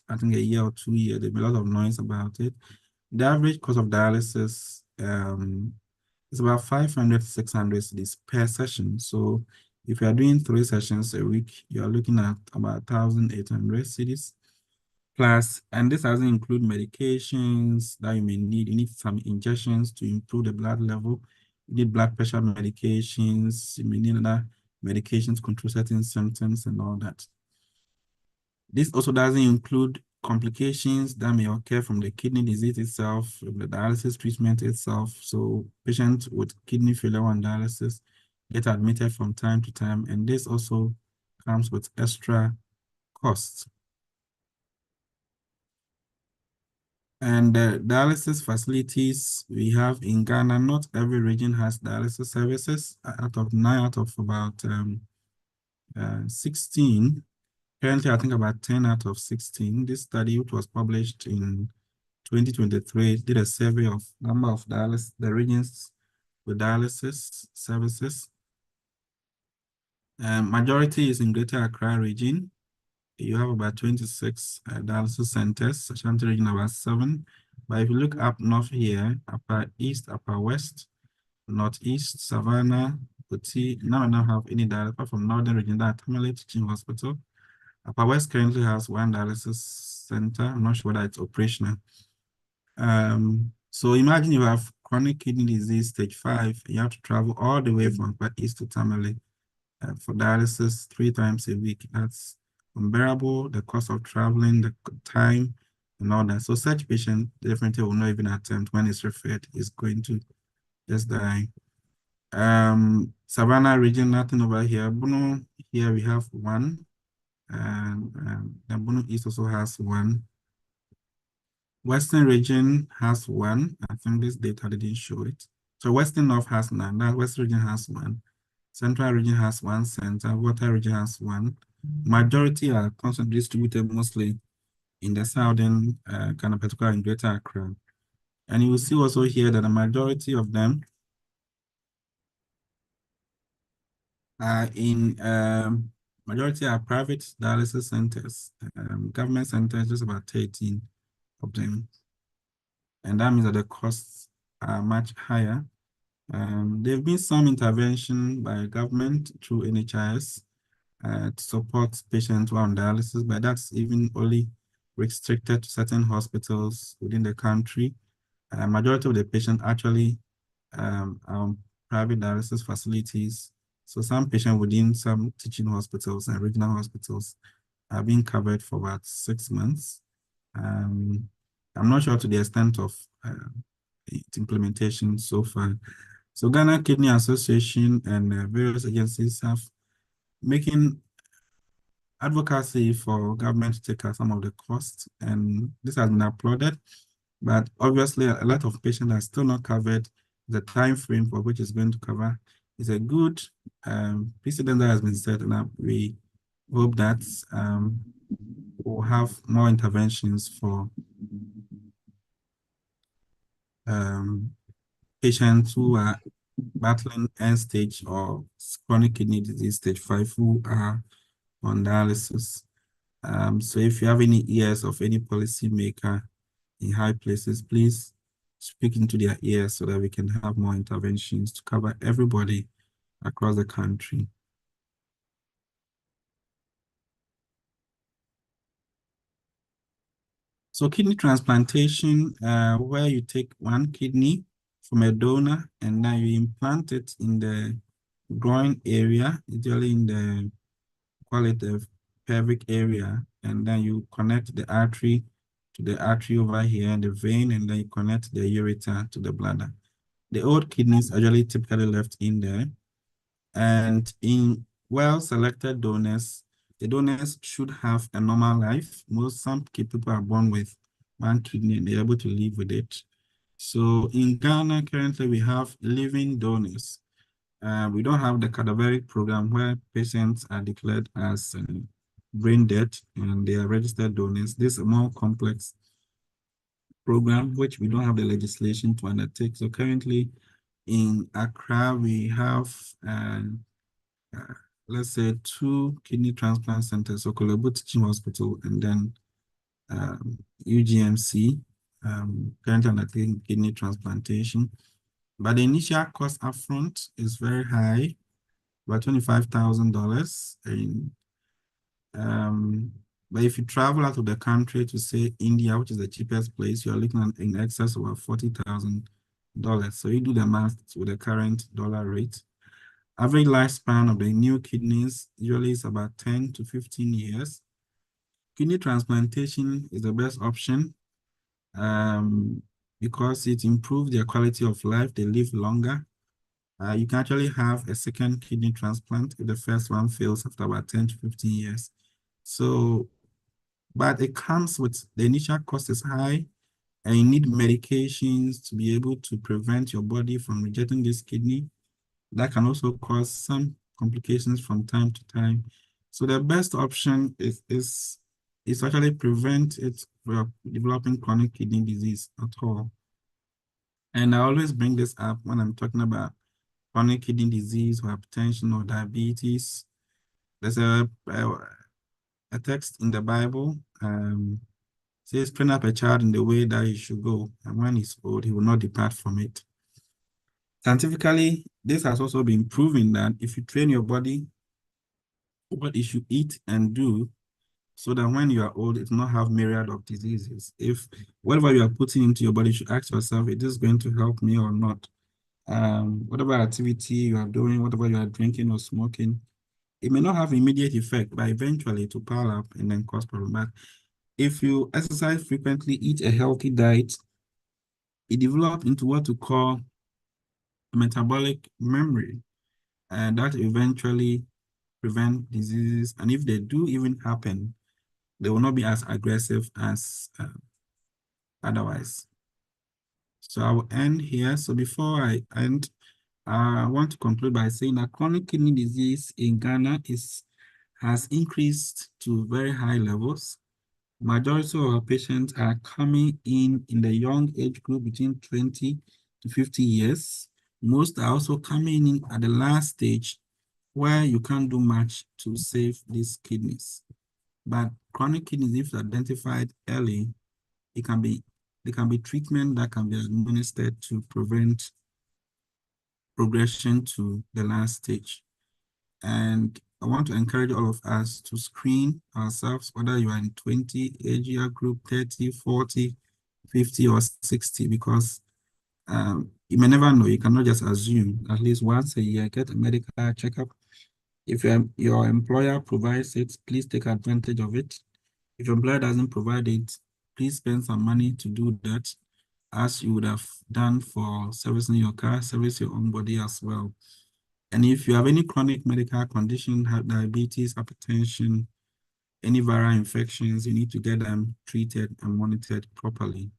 I think a year or 2 years, there's been a lot of noise about it. The average cost of dialysis is about 500 to 600 cedis per session. So if you are doing 3 sessions a week, you are looking at about 1,800 cedis plus, and this doesn't include medications that you may need. You need some injections to improve the blood level. You need blood pressure medications. You may need other medications to control certain symptoms and all that. This also doesn't include complications that may occur from the kidney disease itself, from the dialysis treatment itself. So patients with kidney failure on dialysis get admitted from time to time, and this also comes with extra costs. And the dialysis facilities we have in Ghana, not every region has dialysis services. Out of 9 out of about 16, currently I think about 10 out of 16. This study, which was published in 2023, did a survey of number of the regions with dialysis services. Majority is in Greater Accra region. You have about 26 dialysis centers, Ashanti region about 7. But if you look up north here, upper east, upper west, northeast, Savannah, Oti, none of them have any dialysis apart from northern region, that Tamale Teaching Hospital. Upper west currently has 1 dialysis center. I'm not sure whether it's operational. So imagine you have chronic kidney disease stage 5, and you have to travel all the way from upper east to Tamale for dialysis 3 times a week. That's unbearable, the cost of traveling, the time, and all that. So such patient definitely will not even attempt. When it's referred, is going to just die. Savannah region, nothing over here. Bono, here we have 1. And the Bono East also has 1. Western region has 1. I think this data didn't show it. So Western North has 9. That Western region has 1. Central region has 1 center. Water region has 1. Majority are constantly distributed mostly in the southern kind of particular in Greater Accra. And you will see also here that the majority of them are in majority are private dialysis centers. Government centers, just about 13 of them. And that means that the costs are much higher. There have been some intervention by government through NHIS to support patients who are on dialysis, but that's even only restricted to certain hospitals within the country. Majority of the patients actually are on private dialysis facilities. So some patients within some teaching hospitals and regional hospitals are being covered for about 6 months. I'm not sure to the extent of its implementation so far. So Ghana Kidney Association and various agencies have making advocacy for government to take out some of the costs, and this has been applauded. But obviously, a lot of patients are still not covered. The time frame for which is going to cover is a good precedent that has been set, and we hope that we'll have more interventions for patients who are battling end-stage or chronic kidney disease stage 5 who are on dialysis. So if you have any ears of any policymaker in high places, please speak into their ears so that we can have more interventions to cover everybody across the country. So kidney transplantation, where you take one kidney from a donor and then you implant it in the groin area, usually in the, call it the pelvic area, and then you connect the artery to the artery over here and the vein, and then you connect the ureter to the bladder. The old kidneys are usually typically left in there, and in well-selected donors, the donors should have a normal life. Some people are born with one kidney and they're able to live with it. So in Ghana, currently we have living donors. We don't have the cadaveric program where patients are declared as brain dead and they are registered donors. This is a more complex program, which we don't have the legislation to undertake. So currently in Accra, we have, let's say, 2 kidney transplant centers, so Kolebu Teaching Hospital and then UGMC, currently undertaking kidney transplantation. But the initial cost upfront is very high, about $25,000. But if you travel out of the country to say India, which is the cheapest place, you're looking at in excess of $40,000. So you do the math with the current dollar rate. Average lifespan of the new kidneys usually is about 10 to 15 years. Kidney transplantation is the best option because it improves their quality of life. They live longer. You can actually have a second kidney transplant if the first one fails after about 10 to 15 years. So, but it comes with the initial cost is high, and you need medications to be able to prevent your body from rejecting this kidney. That can also cause some complications from time to time. So the best option is actually prevent it from developing chronic kidney disease at all. And I always bring this up when I'm talking about chronic kidney disease or hypertension or diabetes. There's a text in the Bible says, train up a child in the way that he should go, and when he's old, he will not depart from it. Scientifically, this has also been proven that if you train your body what you should eat and do, so that when you are old, it will not have myriad of diseases. If whatever you are putting into your body, you should ask yourself, is this going to help me or not? Whatever activity you are doing, whatever you are drinking or smoking, it may not have immediate effect, but eventually it will pile up and then cause problems. But if you exercise frequently, eat a healthy diet, it develops into what we call metabolic memory, and that eventually prevent diseases. And if they do even happen, they will not be as aggressive as otherwise. So I will end here. So before I end, I want to conclude by saying that chronic kidney disease in Ghana has increased to very high levels. Majority of our patients are coming in the young age group between 20 to 50 years. Most are also coming in at the last stage where you can't do much to save these kidneys. But chronic kidneys, if identified early, there can be treatment that can be administered to prevent progression to the last stage. And I want to encourage all of us to screen ourselves, whether you are in 20 age year group, 30, 40, 50, or 60, because you may never know. You cannot just assume. At least once a year, get a medical checkup. If your employer provides it, please take advantage of it. If your employer doesn't provide it, please spend some money to do that, as you would have done for servicing your car, service your own body as well. And if you have any chronic medical condition, have diabetes, hypertension, any viral infections, you need to get them treated and monitored properly.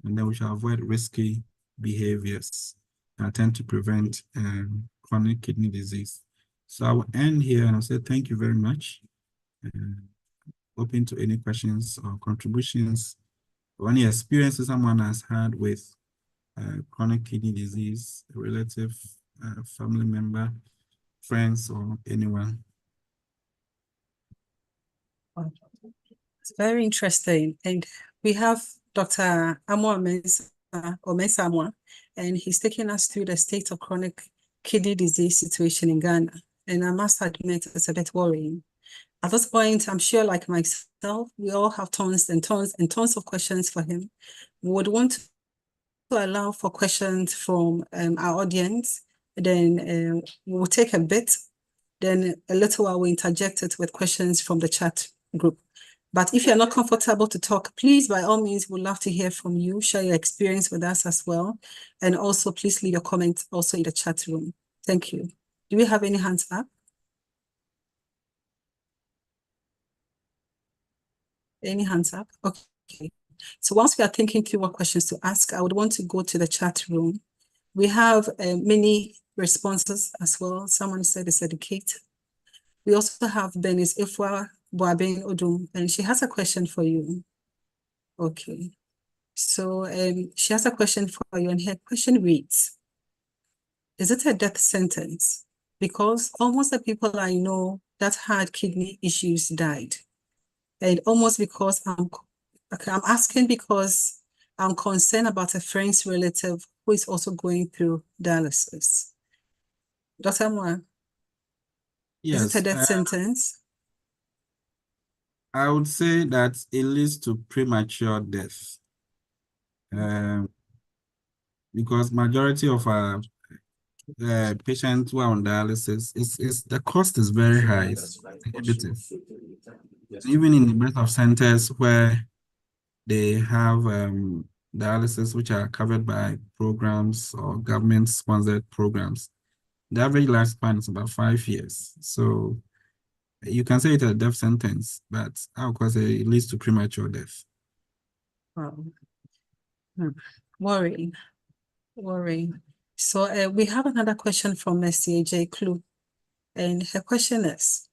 And then we shall avoid risky behaviors that tend to prevent chronic kidney disease. So I will end here and I'll say thank you very much. Open to any questions or contributions or any experiences someone has had with chronic kidney disease, a relative, family member, friends, or anyone. It's very interesting. And we have Dr. Amor Mensah, and he's taking us through the state of chronic kidney disease situation in Ghana. And I must admit, it's a bit worrying. At this point, I'm sure, like myself, we all have tons and tons and tons of questions for him. We would want to allow for questions from our audience. Then we'll take a bit, then a little while we interject it with questions from the chat group. But if you're not comfortable to talk, please, by all means, we'd love to hear from you. Share your experience with us as well. And also, please leave your comments also in the chat room. Thank you. Do we have any hands up? Any hands up? Okay. So once we are thinking through what questions to ask, I would want to go to the chat room. We have many responses as well. Someone said it's educate. We also have Benis Ifwa Boabeng Odum, and she has a question for you. Okay. So she has a question for you, and her question reads, is it a death sentence? Because almost the people I know that had kidney issues died. And almost because I'm asking because I'm concerned about a friend's relative who is also going through dialysis. Dr. Amor, Yes, is it a death sentence? I would say that it leads to premature death. Because majority of our patients who are on dialysis, is the cost is very high. It's prohibitive. Even in the best of centers where they have dialysis which are covered by programs or government-sponsored programs, the average lifespan is about 5 years. So you can say it's a death sentence, but of course it leads to premature death. Wow. Worrying. So we have another question from Mercy J. Clue, and her question is,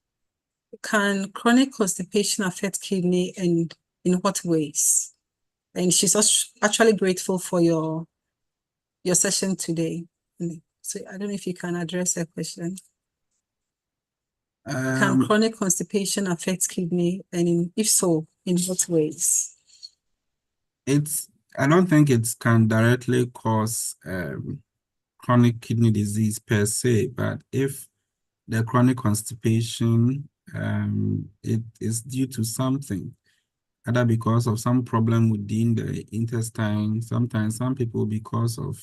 can chronic constipation affect kidney and in what ways? And she's actually grateful for your session today. So I don't know if you can address her question. Can chronic constipation affect kidney, and if so, in what ways? I don't think it can directly cause chronic kidney disease per se, but if the chronic constipation it is due to something, either because of some problem within the intestine, sometimes some people because of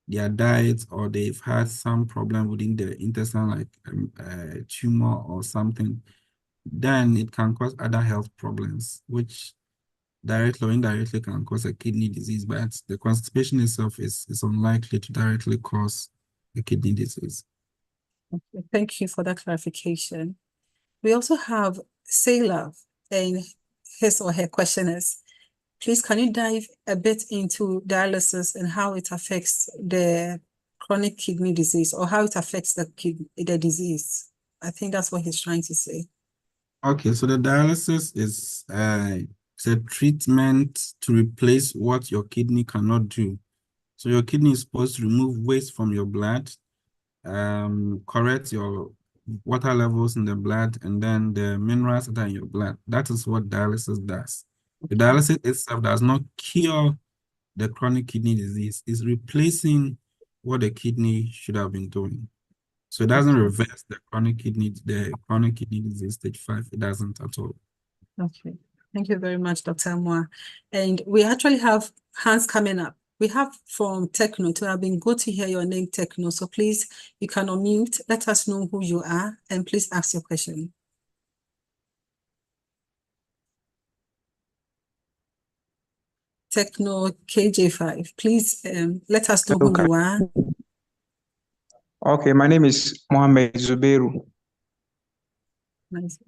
their diet, or they've had some problem within the intestine, like a tumor or something, then it can cause other health problems, which directly or indirectly can cause a kidney disease, but the constipation itself is unlikely to directly cause a kidney disease. Okay, thank you for that clarification. We also have Sailor, and his or her question is, please, can you dive a bit into dialysis and how it affects the chronic kidney disease, or how it affects the disease? I think that's what he's trying to say. Okay, so the dialysis is it's a treatment to replace what your kidney cannot do. So your kidney is supposed to remove waste from your blood, correct your water levels in the blood, and then the minerals that are in your blood. That is what dialysis does. The dialysis itself does not cure the chronic kidney disease. It's replacing what the kidney should have been doing. So it doesn't reverse the chronic kidney disease stage 5. It doesn't at all. Okay. Thank you very much, Dr. Amoah. And we actually have hands coming up. We have from Techno. It would have been good to hear your name, Techno. So please, you can unmute. Let us know who you are, and please ask your question. Techno KJ5. Please let us know who you are. Okay, my name is Mohammed Zubeiru. Nice.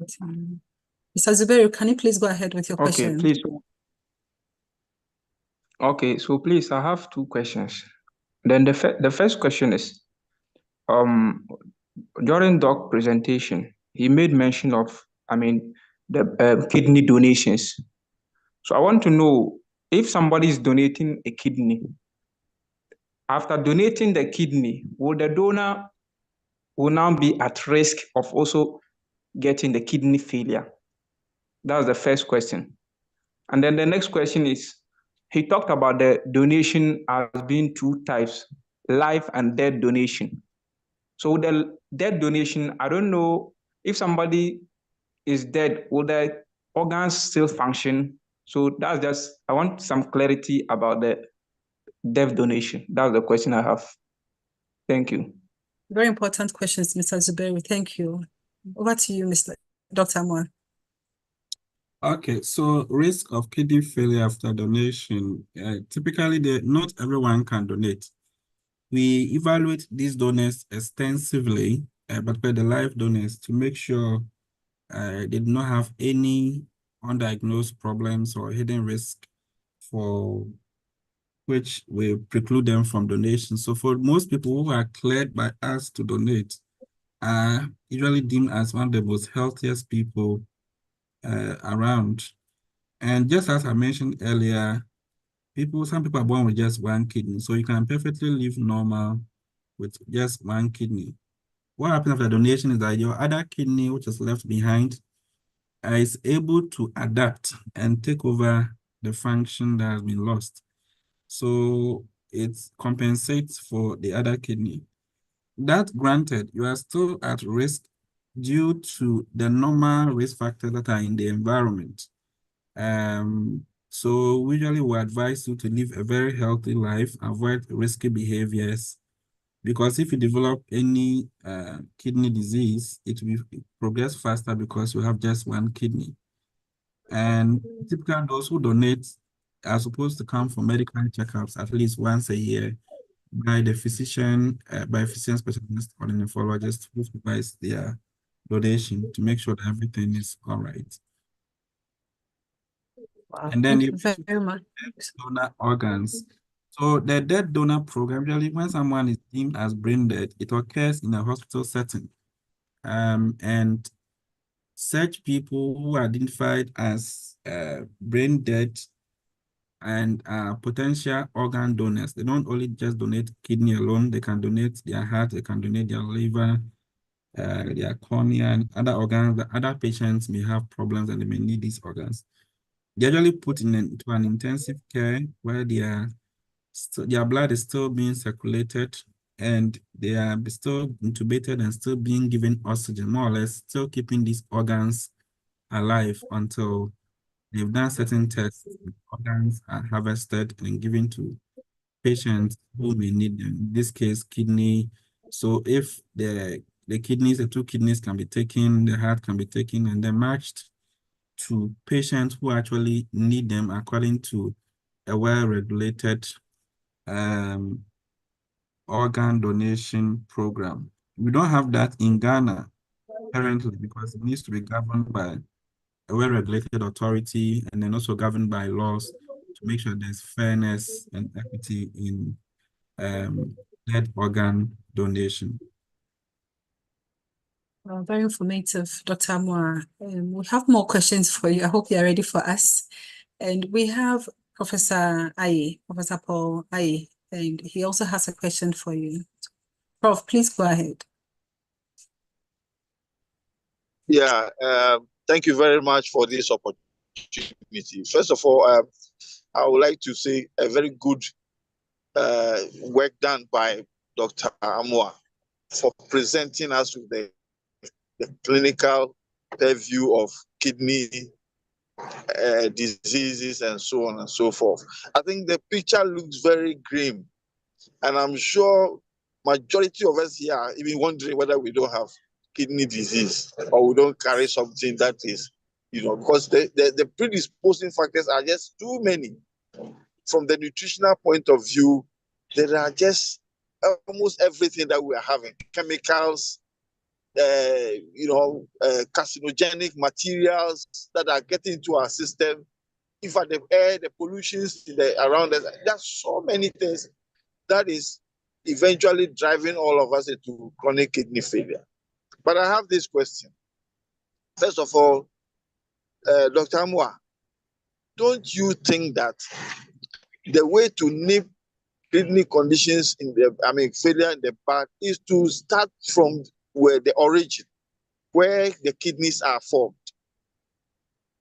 Mr. Zubeiru, can you please go ahead with your Okay, question? please. Okay, so please, I have 2 questions. Then the first question is, during Doc presentation, he made mention of, the kidney donations. So I want to know if somebody is donating a kidney. After donating the kidney, will the donor will now be at risk of also getting the kidney failure? That's the first question. And then the next question is, he talked about the donation as being 2 types, life and death donation. So the death donation, I don't know if somebody is dead, will the organs still function? So that's just, I want some clarity about the death donation. That's the question I have. Thank you. Very important questions, Mr. Zubeiru. Thank you. Over to you, Dr. Amoah. Okay, so risk of kidney failure after donation. Typically, not everyone can donate. We evaluate these donors extensively, but for the live donors to make sure they do not have any undiagnosed problems or hidden risk for which will preclude them from donation. So for most people who are cleared by us to donate, are usually deemed as one of the most healthiest people around. And just as I mentioned earlier, some people are born with just 1 kidney, so you can perfectly live normal with just 1 kidney. What happens after donation is that your other kidney, which is left behind, is able to adapt and take over the function that has been lost. So it compensates for the other kidney. That granted, you are still at risk due to the normal risk factors that are in the environment. So we usually will advise you to live a very healthy life, avoid risky behaviors, because if you develop any kidney disease, it will progress faster because you have just 1 kidney. And typically those who donate are supposed to come for medical checkups at least once a year by the physician, by a physician specialist or a nephrologist who supervises their donation to make sure that everything is all right. Wow. And then Thank you very much. Donor organs. So the dead donor program, usually when someone is deemed as brain dead, it occurs in a hospital setting. And such people who are identified as brain dead and potential organ donors, they don't only just donate kidney alone, they can donate their heart, they can donate their liver, their cornea, and other organs. The other patients may have problems and they may need these organs. They're usually put into an intensive care where their blood is still being circulated and they are still intubated and still being given oxygen, more or less, still keeping these organs alive until they've done certain tests. Organs are harvested and given to patients who may need them. In this case, kidney. So if the 2 kidneys can be taken, the heart can be taken, and then matched to patients who actually need them according to a well-regulated organ donation program. We don't have that in Ghana currently because it needs to be governed by a well-regulated authority and then also governed by laws to make sure there's fairness and equity in dead organ donation. Very informative, Dr. Amoah. We have more questions for you. I hope you are ready for us. And we have Professor Paul Aye, and he also has a question for you. Prof, please go ahead. Yeah, thank you very much for this opportunity. First of all, I would like to say a very good work done by Dr. Amoah, for presenting us with the clinical purview of kidney diseases and so on and so forth. I think the picture looks very grim, and I'm sure majority of us here are even wondering whether we don't have kidney disease or we don't carry something that is, because the predisposing factors are just too many. From the nutritional point of view, there are just almost everything that we are having: chemicals, carcinogenic materials that are getting into our system. In fact, the air, the pollutions around us, there's so many things that is eventually driving all of us into chronic kidney failure. But I have this question. First of all, Dr. Amoah, don't you think that the way to nip kidney conditions failure in the back is to start from where the origin, where the kidneys are formed?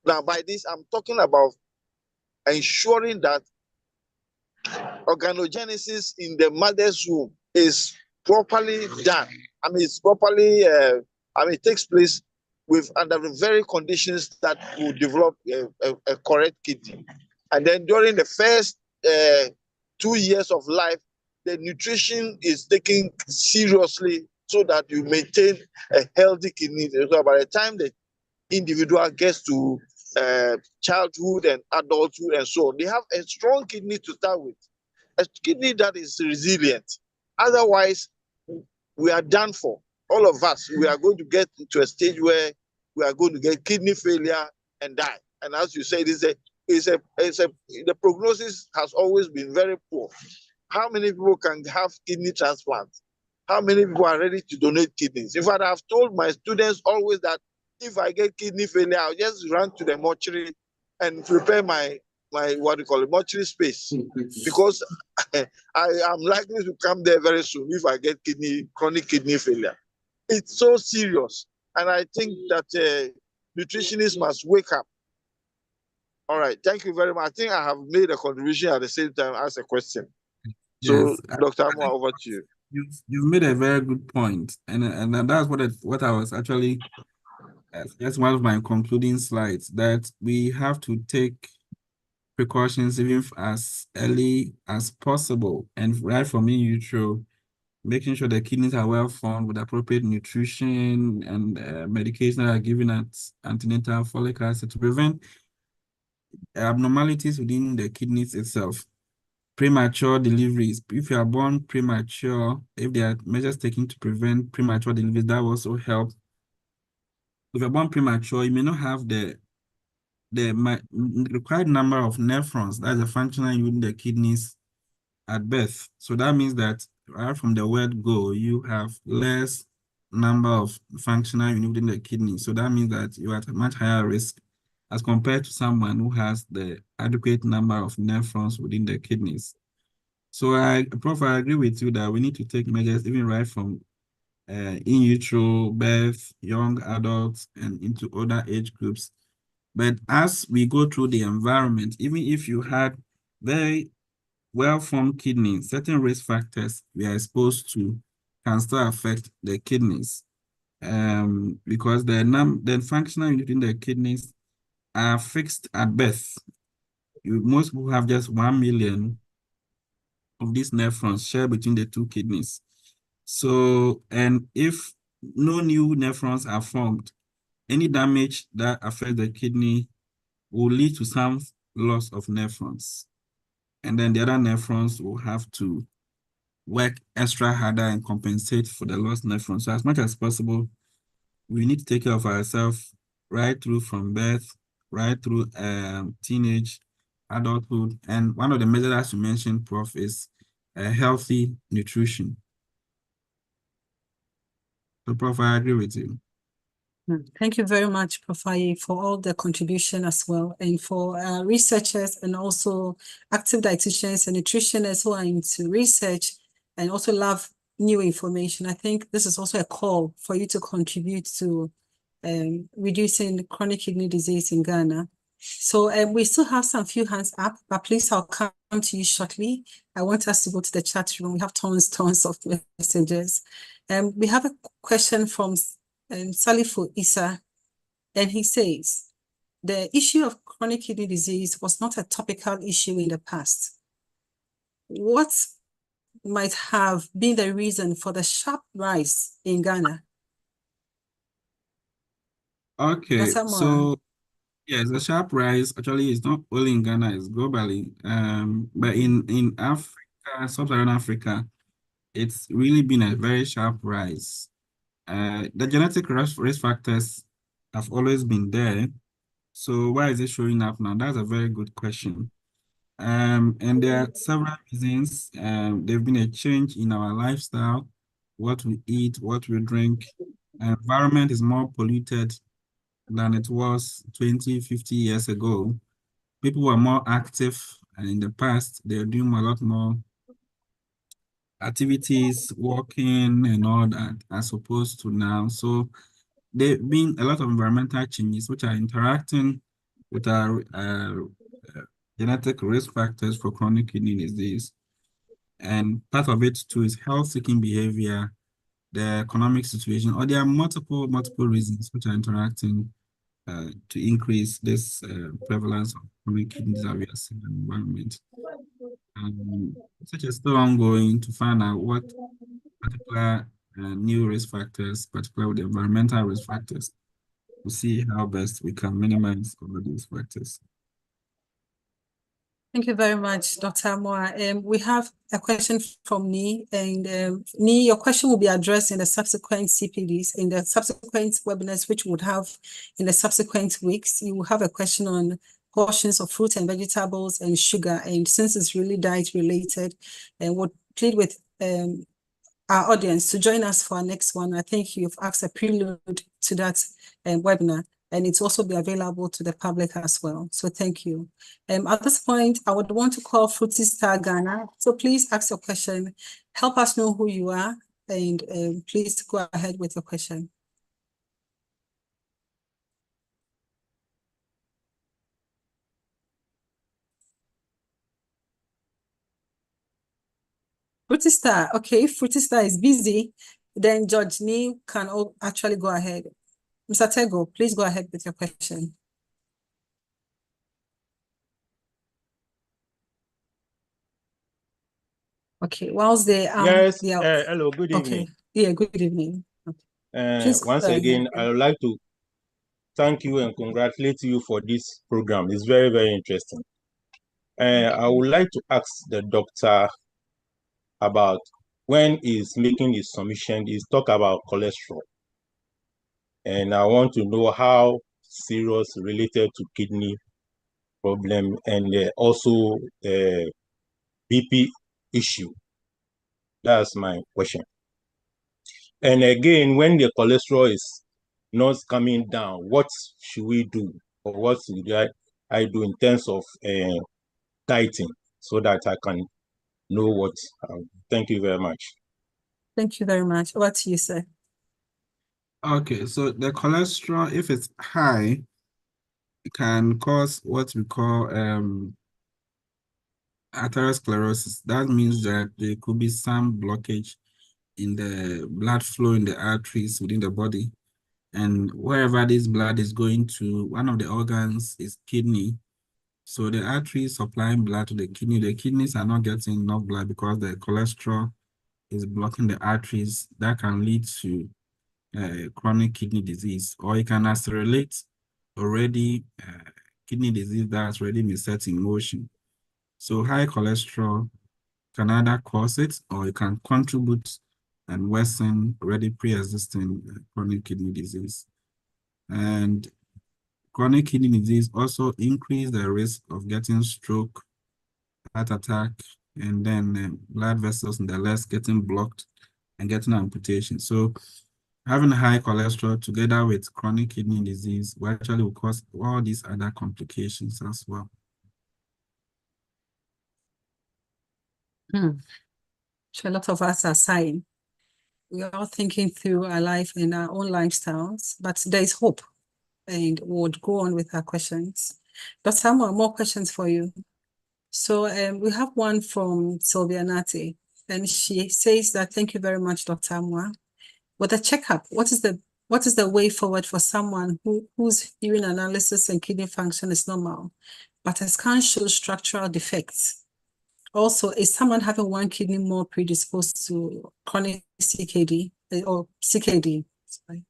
Now, by this, I'm talking about ensuring that organogenesis in the mother's womb is properly done. It's properly, it takes place under the very conditions that will develop a correct kidney. And then during the first 2 years of life, the nutrition is taken seriously so that you maintain a healthy kidney. So by the time the individual gets to childhood and adulthood and so on, they have a strong kidney to start with, a kidney that is resilient. Otherwise, we are done for. All of us, we are going to get to a stage where we are going to get kidney failure and die. And as you said, the prognosis has always been very poor. How many people can have kidney transplants? How many people are ready to donate kidneys? In fact, I've told my students always that if I get kidney failure, I'll just run to the mortuary and prepare my mortuary space, because I am likely to come there very soon if I get chronic kidney failure. It's so serious, and I think that nutritionists must wake up. All right, thank you very much. I think I have made a contribution at the same time as a question. So, Yes, Dr. Amoah, over to you. You've made a very good point, and that's what I was actually. That's one of my concluding slides, that we have to take precautions even as early as possible, and right from in utero, making sure the kidneys are well formed with appropriate nutrition and medication that are given at antenatal, folic acid, to prevent abnormalities within the kidneys itself. Premature deliveries. If you are born premature, if there are measures taken to prevent premature deliveries, that will also help. If you're born premature, you may not have the required number of nephrons, that's the functional unit in the kidneys, at birth. So that means that right from the word go, you have less number of functional unit within the kidney. So that means that you are at a much higher risk as compared to someone who has the adequate number of nephrons within the kidneys. So Prof, I agree with you that we need to take measures even right from in utero, birth, young adults, and into other age groups. But as we go through the environment, even if you had very well-formed kidneys, certain risk factors we are exposed to can still affect the kidneys, because the functional unit in the kidneys are fixed at birth. Most people have just 1 million of these nephrons shared between the two kidneys. So, and if no new nephrons are formed, any damage that affects the kidney will lead to some loss of nephrons. And then the other nephrons will have to work extra harder and compensate for the lost nephrons. So as much as possible, we need to take care of ourselves right through from birth, right through teenage, adulthood. And one of the measures that you mentioned, Prof, is healthy nutrition. So, Prof, I agree with you. Thank you very much, Prof. Aye, for all the contribution as well, and for researchers and also active dietitians and nutritionists who are into research and also love new information. I think this is also a call for you to contribute to reducing chronic kidney disease in Ghana. So we still have some few hands up, but please, I'll come to you shortly. I want us to go to the chat room. We have tons of messages. We have a question from Salifu Issa, and he says, the issue of chronic kidney disease was not a topical issue in the past. What might have been the reason for the sharp rise in Ghana? Okay, Dr. Moore. so yes, the sharp rise actually is not only in Ghana, it's globally. But in Africa, sub-Saharan Africa, it's really been a very sharp rise. The genetic risk factors have always been there. So why is it showing up now? That's a very good question. And there are several reasons. There's been a change in our lifestyle, what we eat, what we drink. Environment is more polluted than it was 20, 50 years ago. People were more active, and in the past, they were doing a lot more activities, walking and all that, as opposed to now. So there have been a lot of environmental changes which are interacting with our genetic risk factors for chronic kidney disease. And part of it too is health-seeking behavior, the economic situation, or there are multiple reasons which are interacting to increase this prevalence of chronic kidney disease in the environment. Research is still ongoing to find out what particular new risk factors, particularly with the environmental risk factors, to see how best we can minimize all of these factors. Thank you very much, Dr. Moore. We have a question from Ni, and Ni, your question will be addressed in the subsequent CPDs, in the subsequent webinars, which would have in the subsequent weeks. You will have a question on portions of fruit and vegetables and sugar, and since it's really diet related, and would plead with our audience to join us for our next one. I think you've asked a prelude to that webinar, and it's also be available to the public as well. So thank you. At this point, I would want to call Fruity Star Ghana. So please ask your question. Help us know who you are, and please go ahead with your question. Fruity Star, okay, if Fruity Star is busy, then George Nee can actually go ahead. Mr. Tego, please go ahead with your question. Okay, whilst they yes, hello, good evening. Okay, yeah, good evening. Okay. Once again, I would like to thank you and congratulate you for this program. It's very, very interesting. I would like to ask the doctor about when he's making his submission, he's talk about cholesterol. And I want to know how serious related to kidney problem and also BP issue. That's my question. And again, when the cholesterol is not coming down, what should we do? Or what should I do in terms of dieting so that I can know what? Thank you very much. Thank you very much. What do you say? Okay, so the cholesterol, if it's high, it can cause what we call atherosclerosis. That means that there could be some blockage in the blood flow in the arteries within the body. And wherever this blood is going to, one of the organs is kidney. So the arteries supplying blood to the kidneys are not getting enough blood because the cholesterol is blocking the arteries. That can lead to chronic kidney disease, or it can accelerate already kidney disease that's already been set in motion. So high cholesterol can either cause it or it can contribute and worsen already pre-existing chronic kidney disease. And chronic kidney disease also increase the risk of getting stroke, heart attack, and then blood vessels in the legs getting blocked and getting amputation. So having high cholesterol together with chronic kidney disease will actually cause all these other complications as well. So a lot of us are sighing. We are all thinking through our life and our own lifestyles, but there is hope, and we would go on with our questions. Dr. Samuel, more questions for you. So we have one from Sylvia Nati, and she says that thank you very much, Dr. Amwa. With a checkup, what is the way forward for someone whose urine analysis and kidney function is normal, but a scan shows structural defects? Also, is someone having one kidney more predisposed to chronic CKD or CKD? Sorry.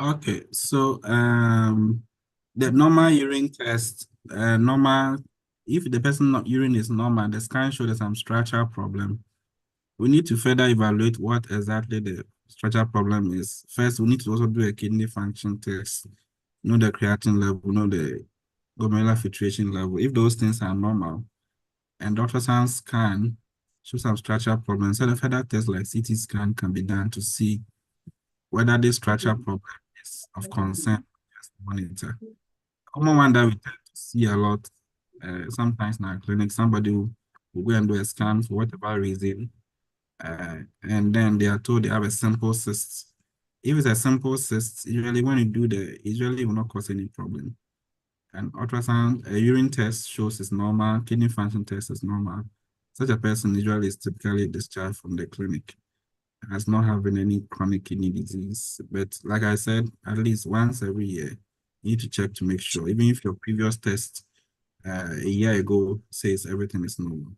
Okay, so the normal urine test, if the person urine is normal, the scan shows some structural problem. We need to further evaluate what exactly the structural problem is. First, we need to also do a kidney function test, know the creatinine level, know the glomerular filtration level. If those things are normal, and ultrasound scan show some structural problems, so the further test like CT scan can be done to see whether this structural problem is of concern. Just monitor. Common one that we tend to see a lot, sometimes in our clinic, somebody will go and do a scan for whatever reason, and then they are told they have a simple cyst. If it's a simple cyst, usually when you do usually it will not cause any problem. An ultrasound, a urine test shows it's normal, kidney function test is normal. Such a person usually is typically discharged from the clinic, has not having any chronic kidney disease. But like I said, at least once every year, you need to check to make sure, even if your previous test a year ago says everything is normal.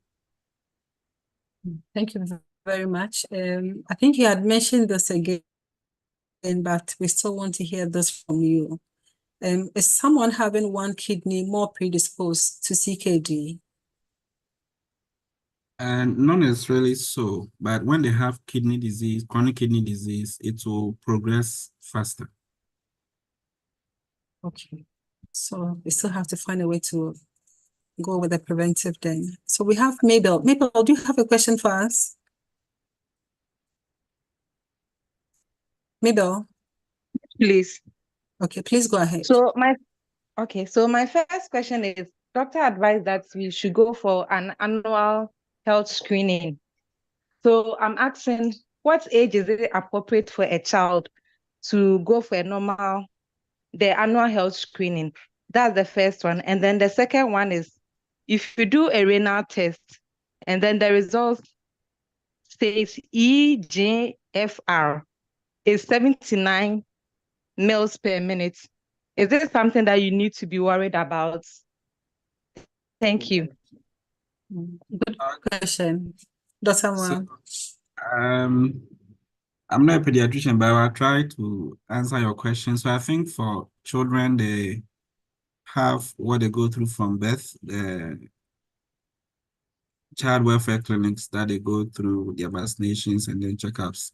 Thank you very much. I think you had mentioned this again, but we still want to hear this from you. Is someone having one kidney more predisposed to CKD? And not necessarily so, but when they have kidney disease, chronic kidney disease, it will progress faster. Okay, so we still have to find a way to go with the preventive then. So we have Mabel. Mabel, do you have a question for us? Mabel? Please. Okay, please go ahead. So my first question is, doctor advised that we should go for an annual health screening. So I'm asking, what age is it appropriate for a child to go for the annual health screening? That's the first one. And then the second one is, if you do a renal test and then the result says EGFR is 79 mils per minute, is this something that you need to be worried about? Thank you. Good question. Dr. Amwa. I'm not a pediatrician, but I'll try to answer your question. So I think for children, they have what they go through from birth, the child welfare clinics that they go through their vaccinations and then checkups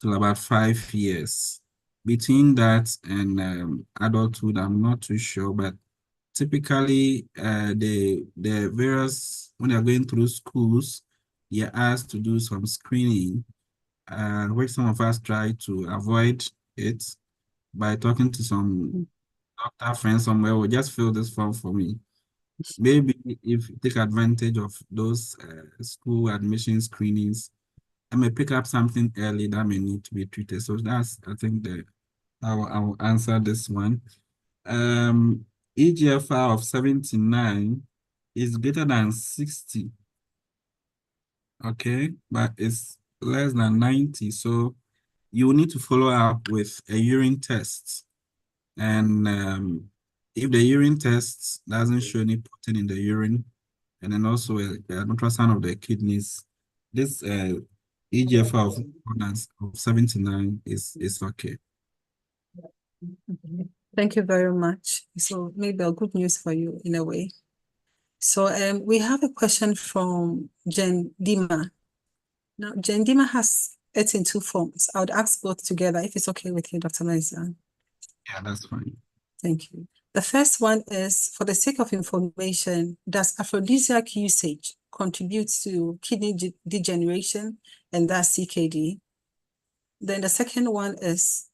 till about 5 years. Between that and adulthood, I'm not too sure, but typically the various, when they're going through schools, they're asked to do some screening, which some of us try to avoid it by talking to some doctor friends somewhere, or just fill this form for me. Maybe if you take advantage of those school admission screenings, I may pick up something early that may need to be treated. So that's, I think, I will answer this one. EGFR of 79 is greater than 60. Okay, but it's less than 90. So you need to follow up with a urine test. And if the urine test doesn't show any protein in the urine, and then also an ultrasound of the kidneys, this EGFR of 79 is okay. Thank you very much. So maybe a good news for you in a way. So we have a question from Jen Dima. Now, Jen Dima has it in two forms. I would ask both together if it's okay with you, Dr. Mensah. Yeah, that's fine. Thank you. The first one is, for the sake of information, does aphrodisiac usage contribute to kidney degeneration and that's CKD? Then the second one is,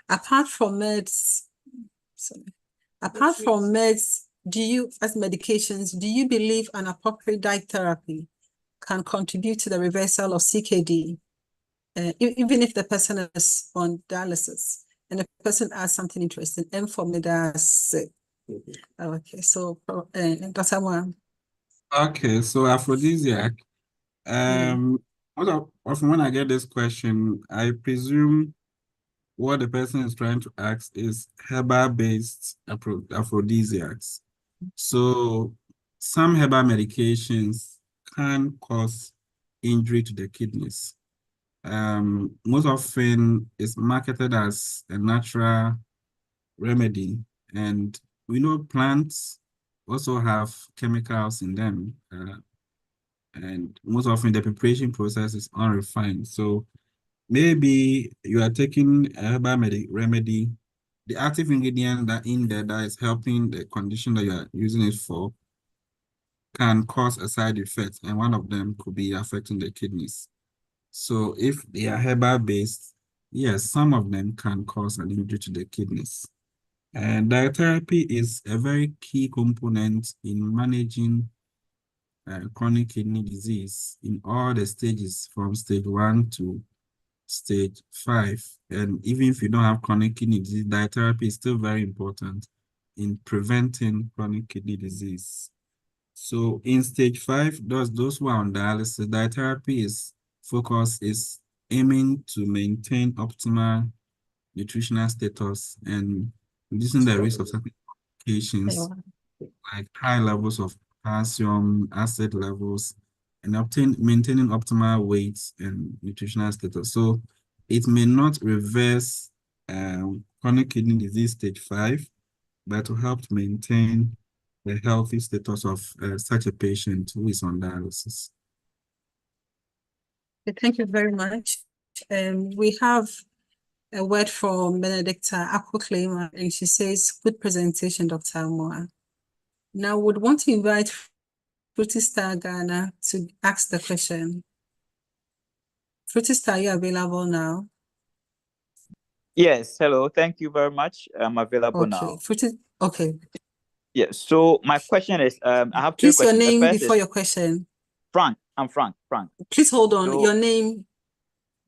apart from meds, do you, as medications, do you believe an appropriate diet therapy can contribute to the reversal of CKD, even if the person is on dialysis? and the person asked something interesting. M for Midas. Okay, so Dr. Moa. Okay, so aphrodisiac. Often when I get this question, I presume what the person is trying to ask is herbal-based aphrodisiacs. So some herbal medications can cause injury to the kidneys. Most often it's marketed as a natural remedy, and we know plants also have chemicals in them, and most often the preparation process is unrefined. So maybe you are taking a herbal remedy, the active ingredient that in there that is helping the condition that you are using it for can cause a side effect, and one of them could be affecting the kidneys. So if they are herbal based, yes, some of them can cause an injury to the kidneys. And dietherapy is a very key component in managing chronic kidney disease in all the stages from stage 1 to stage 5. And even if you don't have chronic kidney disease, dietherapy is still very important in preventing chronic kidney disease. So in stage 5, those who are on dialysis, dietherapy focus is aiming to maintain optimal nutritional status and reducing the risk of certain complications like high levels of calcium, acid levels, and maintaining optimal weight and nutritional status. So it may not reverse chronic kidney disease stage 5, but to help maintain the healthy status of such a patient who is on dialysis. Thank you very much. We have a word from Benedicta Akwuklema, and she says, good presentation, Dr. Moa. Now, would want to invite Fruity Star Ghana to ask the question. Fruity Star, are you available now? Yes, hello. Thank you very much. I'm available now. Okay. Yes. So my question is, I have two Please, questions. your name before your question. Frank. I'm Frank. Frank. Please hold on. So, your name.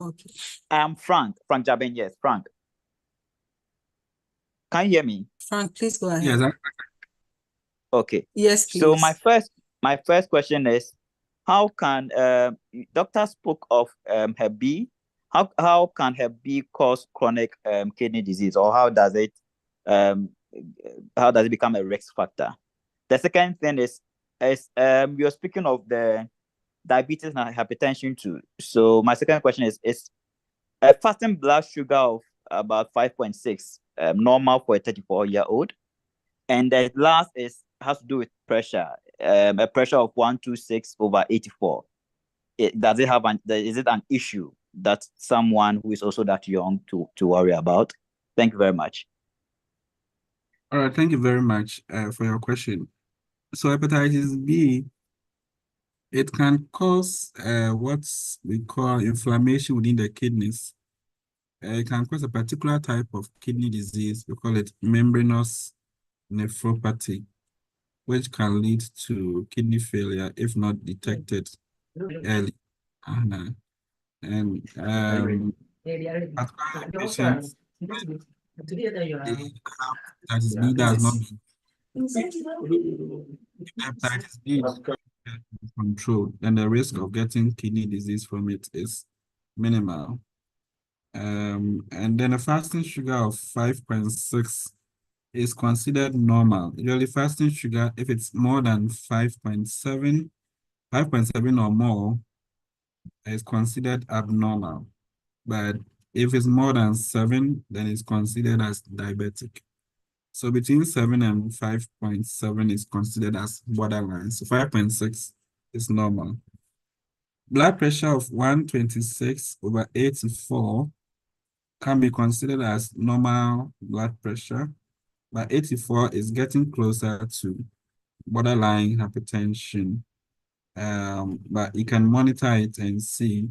Okay. I'm Frank. Frank Jabin. Yes, Frank. Can you hear me? Frank, please go ahead. Yes. Okay. Yes, please. So my first question is, how can doctor spoke of Hep B? How can Hep B cause chronic kidney disease, or how does it become a risk factor? The second thing is you're speaking of the diabetes and hypertension too. So my second question is a fasting blood sugar of about 5.6 normal for a 34-year-old? And the last has to do with pressure, a pressure of 126/84. Is it an issue that someone who is also that young to worry about? Thank you very much. All right, thank you very much for your question. So hepatitis B, it can cause what we call inflammation within the kidneys. It can cause a particular type of kidney disease. We call it membranous nephropathy, which can lead to kidney failure if not detected early. And patients, hepatitis B does not hepatitis B is controlled, and the risk of getting kidney disease from it is minimal. And then a fasting sugar of 5.6 is considered normal. Usually fasting sugar, if it's more than 5.7 or more, is considered abnormal. But if it's more than 7, then it's considered as diabetic. So between 7 and 5.7 is considered as borderline. So 5.6 is normal. Blood pressure of 126/84 can be considered as normal blood pressure, but 84 is getting closer to borderline hypertension. But you can monitor it and see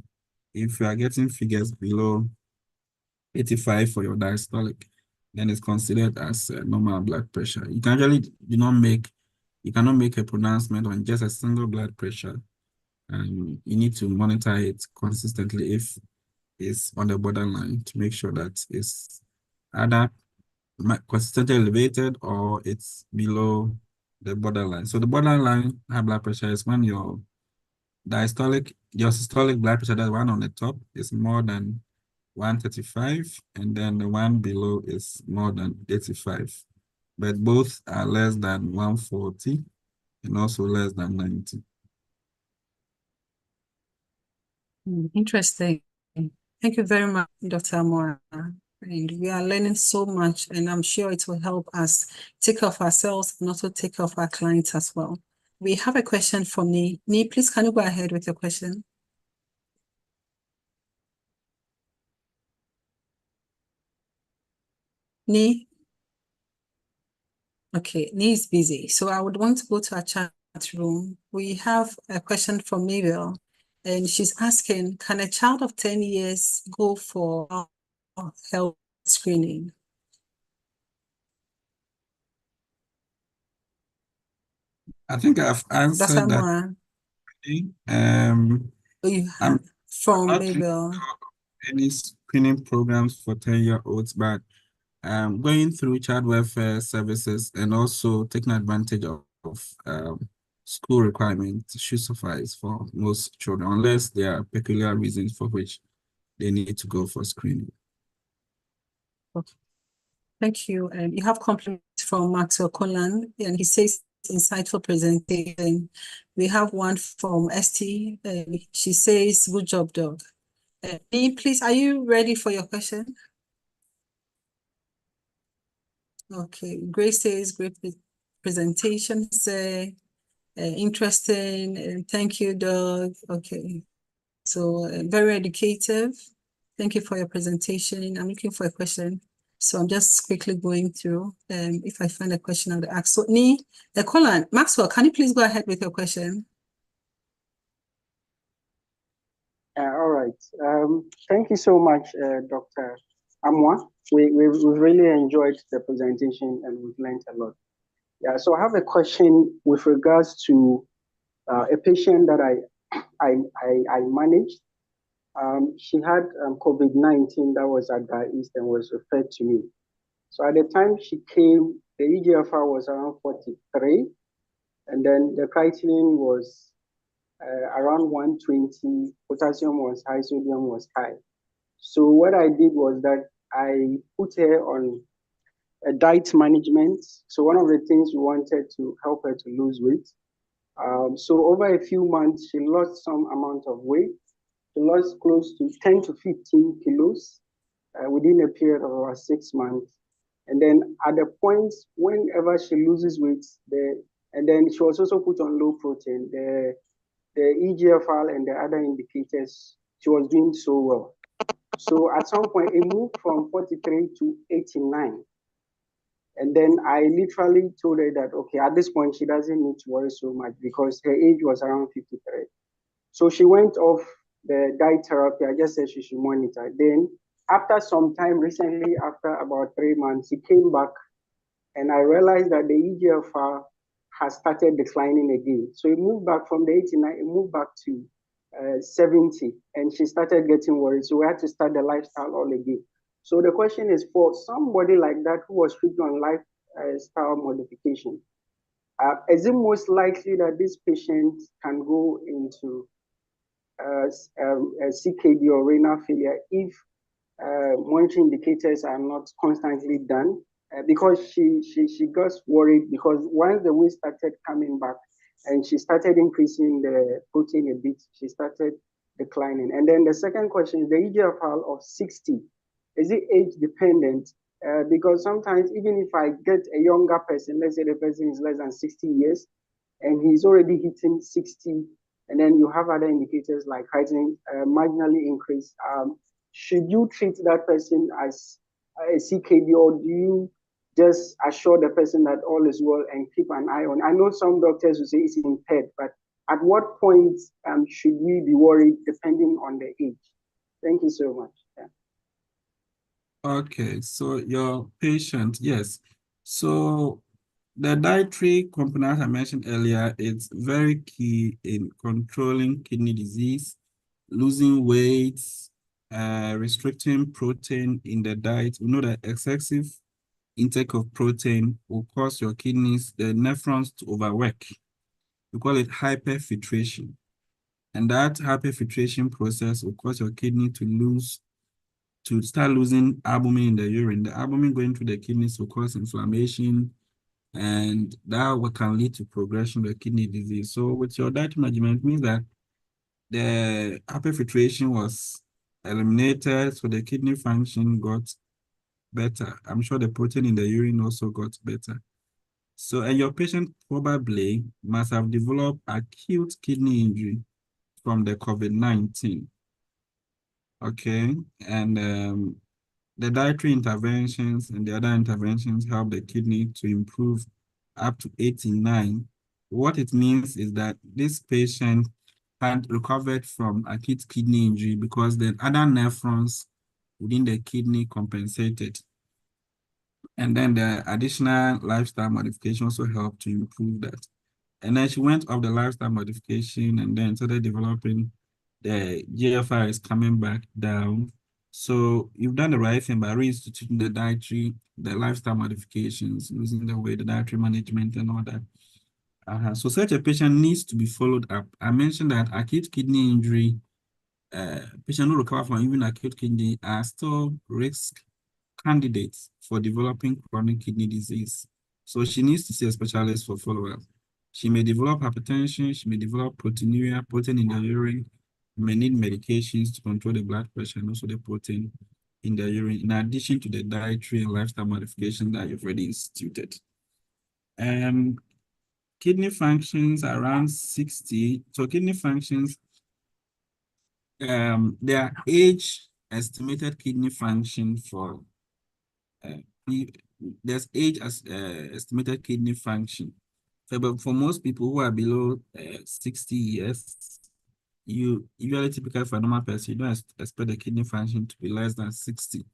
if you are getting figures below 85 for your diastolic, then it's considered as normal blood pressure. You can actually you cannot make a pronouncement on just a single blood pressure. You need to monitor it consistently if it's on the borderline to make sure that it's either consistently elevated or it's below the borderline. So the borderline high blood pressure is when your systolic blood pressure, that one on the top, is more than 135, and then the one below is more than 85. But both are less than 140 and also less than 90. Interesting. Thank you very much, Dr. Amora. And we are learning so much, and I'm sure it will help us take care of ourselves and also take care of our clients as well. We have a question from Nee. Nee, please, can you go ahead with your question? Nee? Okay, Nee is busy. So I would want to go to our chat room. We have a question from Mabel, and she's asking, can a child of 10 years go for health screening? I think I've answered that. Amora, You from not Mabel. any screening programs for 10-year-olds, but going through child welfare services and also taking advantage of school requirements should suffice for most children, unless there are peculiar reasons for which they need to go for screening. Okay. Thank you. And you have compliments from Maxwell Conlan, and he says, insightful presentation. We have one from ST. She says, good job, Doug. Please, are you ready for your question? Okay, Grace says, great presentation. Say, interesting. Thank you, Doug. Okay, so very educative. Thank you for your presentation. I'm looking for a question. So I'm just quickly going through. If I find a question, I'll ask. So, Colin, Maxwell, can you please go ahead with your question? All right. Thank you so much, Dr. Amwa. We've really enjoyed the presentation and we've learned a lot. Yeah, so I have a question with regards to a patient that I managed. She had COVID-19 that was diagnosed and was referred to me. So at the time she came, the eGFR was around 43, and then the creatinine was around 120, potassium was high, sodium was high. So what I did was that I put her on a diet management. So one of the things we wanted to help her to lose weight. So over a few months, she lost some amount of weight. She lost close to 10 to 15 kilos within a period of about 6 months. And then at the point, whenever she loses weight, and then she was also put on low protein, the eGFR and the other indicators, she was doing so well. So at some point, it moved from 43 to 89. And then I literally told her that, okay, at this point, she doesn't need to worry so much because her age was around 53. So she went off the diet therapy. I just said she should monitor. Then after some time, recently, after about 3 months, she came back and I realized that the eGFR has started declining again. So it moved back from the 89, it moved back to 70, and she started getting worried. So we had to start the lifestyle all again. So the question is, for somebody like that who was treated on lifestyle modification, is it most likely that this patient can go into CKD or renal failure if monitoring indicators are not constantly done? Because she got worried because once the weight started coming back and she started increasing the protein a bit, she started declining. And then the second question is the eGFR of 60. Is it age dependent? Because sometimes even if I get a younger person, let's say the person is less than 60 years and he's already hitting 60, and then you have other indicators like creatinine marginally increased, should you treat that person as a CKD, or do you just assure the person that all is well and keep an eye on? I know some doctors will say it's impaired, but at what point should we be worried depending on the age? Thank you so much. Yeah. Okay, so your patient, yes. So the dietary component I mentioned earlier, it's very key in controlling kidney disease, losing weight, restricting protein in the diet. We know that excessive intake of protein will cause your kidneys, the nephrons, to overwork. We call it hyperfiltration. And that hyperfiltration process will cause your kidney to start losing albumin in the urine. The albumin going to the kidneys will cause inflammation, and that can lead to progression of the kidney disease. So with your diet management means that the hyperfiltration was eliminated, so the kidney function got better. I'm sure the protein in the urine also got better. So, and your patient probably must have developed acute kidney injury from the COVID-19. Okay, and the dietary interventions and the other interventions help the kidney to improve up to 89. What it means is that this patient had recovered from acute kidney injury because the other nephrons within the kidney compensated. And then the additional lifestyle modification also helped to improve that. And then she went off the lifestyle modification and then started developing the GFR is coming back down. So you've done the right thing by reinstituting the lifestyle modifications, losing the weight, the dietary management and all that. So such a patient needs to be followed up. I mentioned that acute kidney injury, patients who recover from even acute kidney are still risk candidates for developing chronic kidney disease. So she needs to see a specialist for follow-up. She may develop hypertension, she may develop proteinuria, protein in the urine, may need medications to control the blood pressure and also the protein in the urine, in addition to the dietary and lifestyle modification that you've already instituted. Kidney functions around 60. So kidney functions, their age estimated kidney function for there's age as estimated kidney function. But for most people who are below 60 years, usually typical for a normal person, you don't expect the kidney function to be less than 60.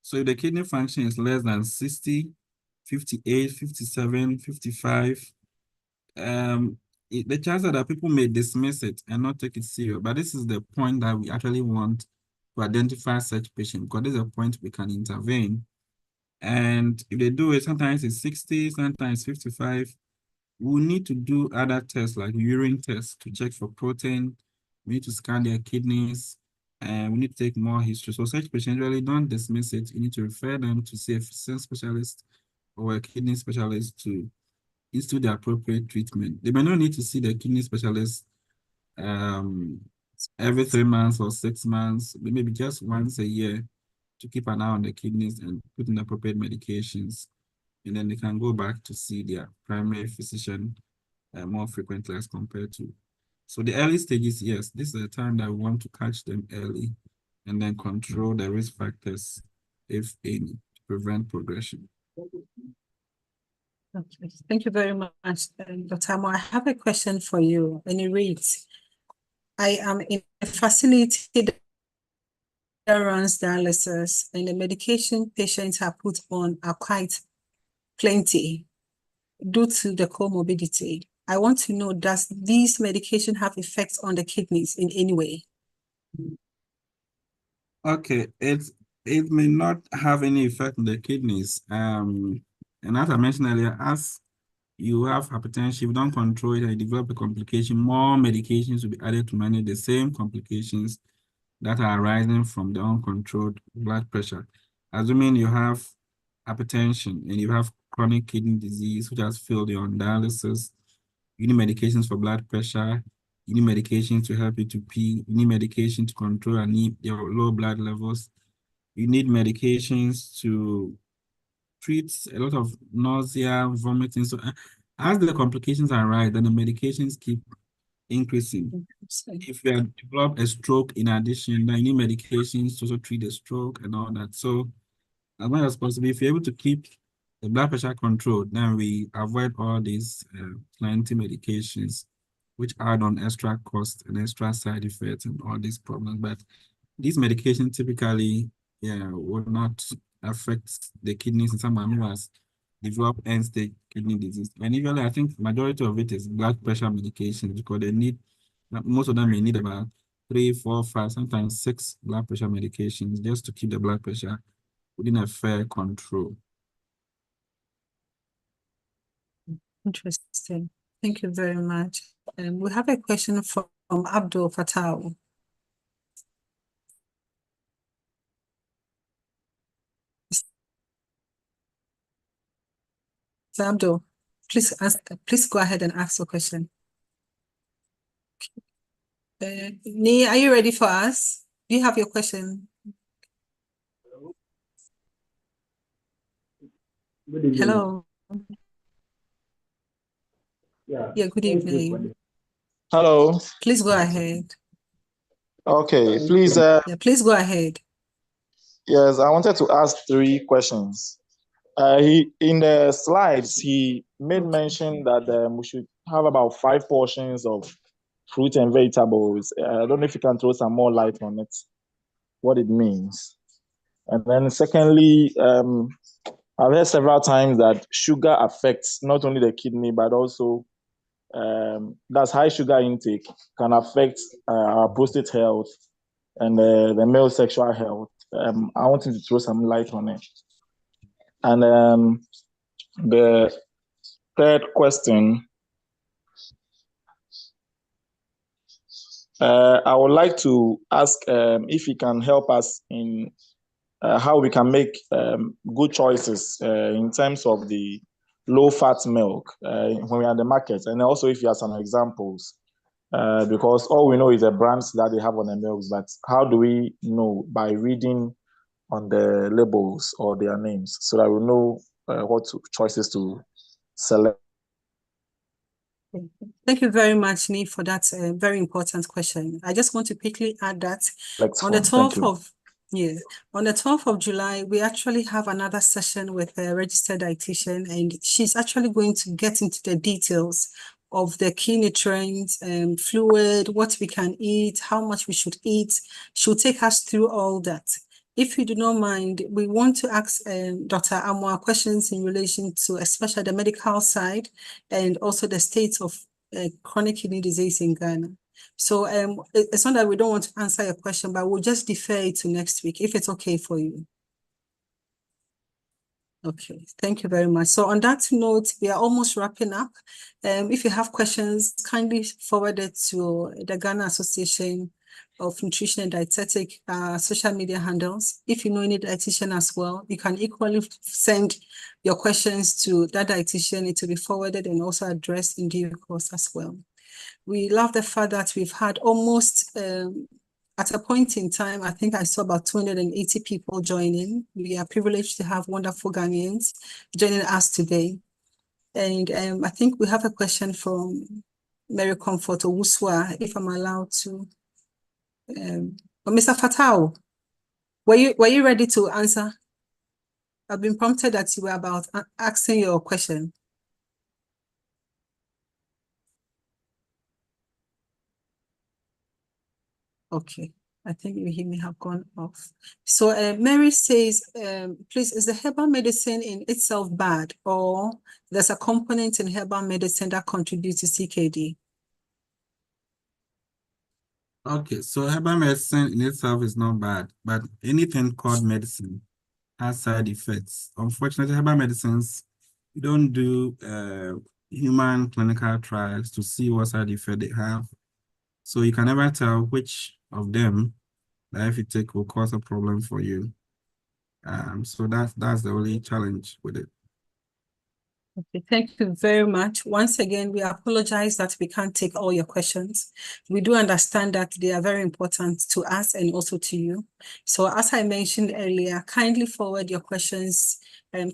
So if the kidney function is less than 60, 58, 57, 55, the chances that people may dismiss it and not take it serious. But this is the point that we actually want to identify such patient, because this is a point we can intervene. And if they do it, sometimes it's 60, sometimes 55. We need to do other tests like urine tests to check for protein. We need to scan their kidneys, and we need to take more history. So such patients really don't dismiss it. You need to refer them to see a physician specialist or a kidney specialist to institute the appropriate treatment. They may not need to see the kidney specialist every 3 months or 6 months, but maybe just once a year to keep an eye on the kidneys and put in appropriate medications. And then they can go back to see their primary physician more frequently as compared to. So the early stages, yes, this is the time that we want to catch them early and then control the risk factors, if any, to prevent progression. Okay. Thank you very much, Dr. Amo. I have a question for you, and it reads, I am in a facility that runs dialysis, and the medication patients are put on are quite plenty due to the comorbidity. I want to know, does these medication have effects on the kidneys in any way? Okay, it may not have any effect on the kidneys. And as I mentioned earlier, as you have hypertension, if you don't control it and you develop a complication, more medications will be added to manage the same complications that are arising from the uncontrolled blood pressure. Assuming you have hypertension and you have chronic kidney disease, which has failed you on dialysis, you need medications for blood pressure, you need medications to help you to pee, you need medication to control your low blood levels, you need medications to treat a lot of nausea, vomiting. So as the complications arise, then the medications keep increasing. If you have developed a stroke in addition, then you need medications to also treat the stroke and all that. So as much as possible, if you're able to keep the blood pressure controlled, then we avoid all these plenty medications, which add on extra cost and extra side effects and all these problems. But these medications typically, will not affect the kidneys in someone who has developed end-stage kidney disease. And usually, I think majority of it is blood pressure medications, because they need, most of them may need about 3, 4, 5, sometimes 6 blood pressure medications just to keep the blood pressure within a fair control. Interesting. Thank you very much. We have a question from Abdul Fattah. So Abdul, please go ahead and ask your question. Ni, are you ready for us? Do you have your question? Good evening. Hello. Yeah, Yeah, good thank you for evening. Hello. Please go ahead. Okay, please. Yeah, please go ahead. Yes, I wanted to ask 3 questions. In the slides, he made mention that we should have about 5 portions of fruit and vegetables. I don't know if you can throw some more light on it, what it means. And then secondly, I've heard several times that sugar affects not only the kidney, but also that's high sugar intake can affect our prostate health and the male sexual health. I wanted to throw some light on it. And the third question, I would like to ask if you can help us in how we can make good choices in terms of the low-fat milk when we are in the market, and also if you have some examples, because all we know is the brands that they have on the milks, but how do we know by reading on the labels or their names so that we know what choices to select? Thank you very much, Ni, for that very important question. I just want to quickly add that on the 12th of on the 12th of July, we actually have another session with a registered dietitian, and she's actually going to get into the details of the key nutrients, fluid, what we can eat, how much we should eat. She'll take us through all that. If you do not mind, we want to ask Dr. Amoah questions in relation to especially the medical side and also the state of chronic kidney disease in Ghana. So it's not that we don't want to answer your question, but we'll just defer it to next week, if it's okay for you. Okay, thank you very much. So on that note, we are almost wrapping up. If you have questions, kindly forward it to the Ghana Association of Nutrition and Dietetic social media handles. If you know any dietitian as well, you can equally send your questions to that dietitian. It will be forwarded and also addressed in due course as well. We love the fact that we've had almost, at a point in time, I think I saw about 280 people joining. We are privileged to have wonderful Ghanaians joining us today. And I think we have a question from Mary Comfort Owuswa, if I'm allowed to. Mr. Fattah, were you ready to answer? I've been prompted that you were about asking your question. Okay, I think he may have gone off. So Mary says, please, is the herbal medicine in itself bad, or there's a component in herbal medicine that contributes to CKD? Okay, so herbal medicine in itself is not bad, but anything called medicine has side effects. Unfortunately, herbal medicines, we don't do human clinical trials to see what side effect they have. So you can never tell which of them that if you take will cause a problem for you. So that's the only challenge with it. Okay, thank you very much. Once again, we apologize that we can't take all your questions. We do understand that they are very important to us and also to you. So as I mentioned earlier, kindly forward your questions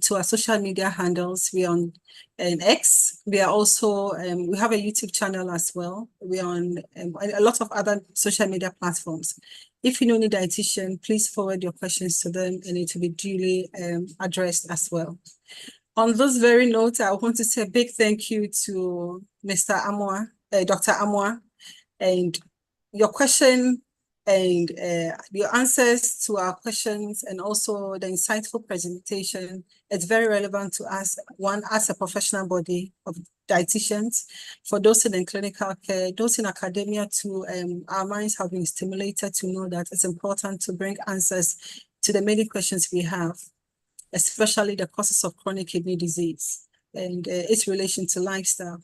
to our social media handles. We're on X. We are also, we have a YouTube channel as well. We're on a lot of other social media platforms. If you know any dietitian, please forward your questions to them and it will be duly addressed as well. On those very notes, I want to say a big thank you to Mr. Amoah, Dr. Amoah, and your question and your answers to our questions and also the insightful presentation. It's very relevant to us, one, as a professional body of dietitians, for those in clinical care, those in academia too. Our minds have been stimulated to know that it's important to bring answers to the many questions we have, especially the causes of chronic kidney disease and its relation to lifestyle.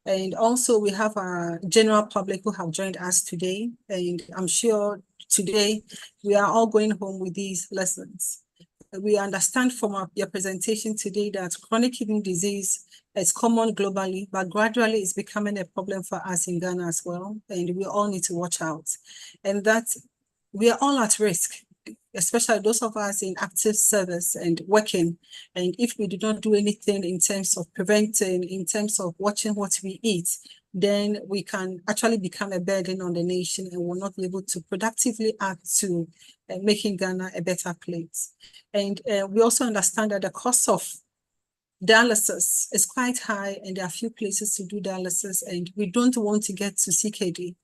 And also we have our general public who have joined us today. And I'm sure today we are all going home with these lessons. We understand from your presentation today that chronic kidney disease is common globally, but gradually it's becoming a problem for us in Ghana as well. And we all need to watch out. And that we are all at risk, especially those of us in active service and working. And if we do not do anything in terms of preventing, in terms of watching what we eat, then we can actually become a burden on the nation and will not be able to productively add to making Ghana a better place. And we also understand that the cost of dialysis is quite high and there are few places to do dialysis and we don't want to get to CKD.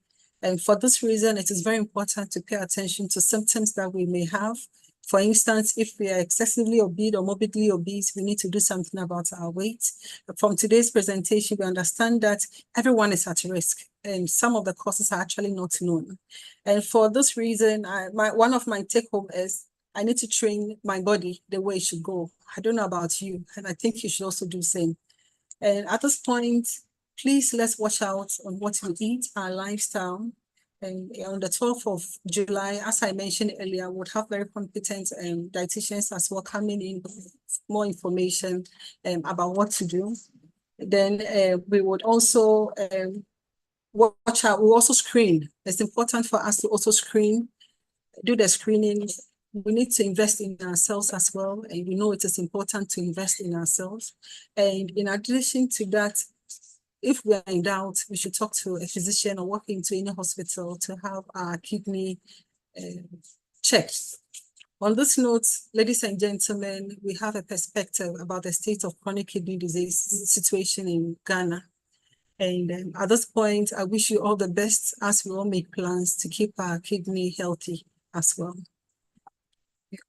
And for this reason, it is very important to pay attention to symptoms that we may have. For instance, if we are excessively obese or morbidly obese, we need to do something about our weight. From today's presentation, we understand that everyone is at risk and some of the causes are actually not known. And for this reason, one of my take home is I need to train my body the way it should go. I don't know about you, and I think you should also do the same. And at this point, please let's watch out on what we eat, our lifestyle. And on the 12th of July, as I mentioned earlier, we'll have very competent dietitians as well coming in with more information about what to do. Then we would also watch out, we'll also screen. It's important for us to also screen, do the screening. We need to invest in ourselves as well. And we know it is important to invest in ourselves. And in addition to that, if we are in doubt, we should talk to a physician or walk into any hospital to have our kidney checked. On this note, ladies and gentlemen, we have a perspective about the state of chronic kidney disease situation in Ghana. And at this point, I wish you all the best as we all make plans to keep our kidney healthy as well.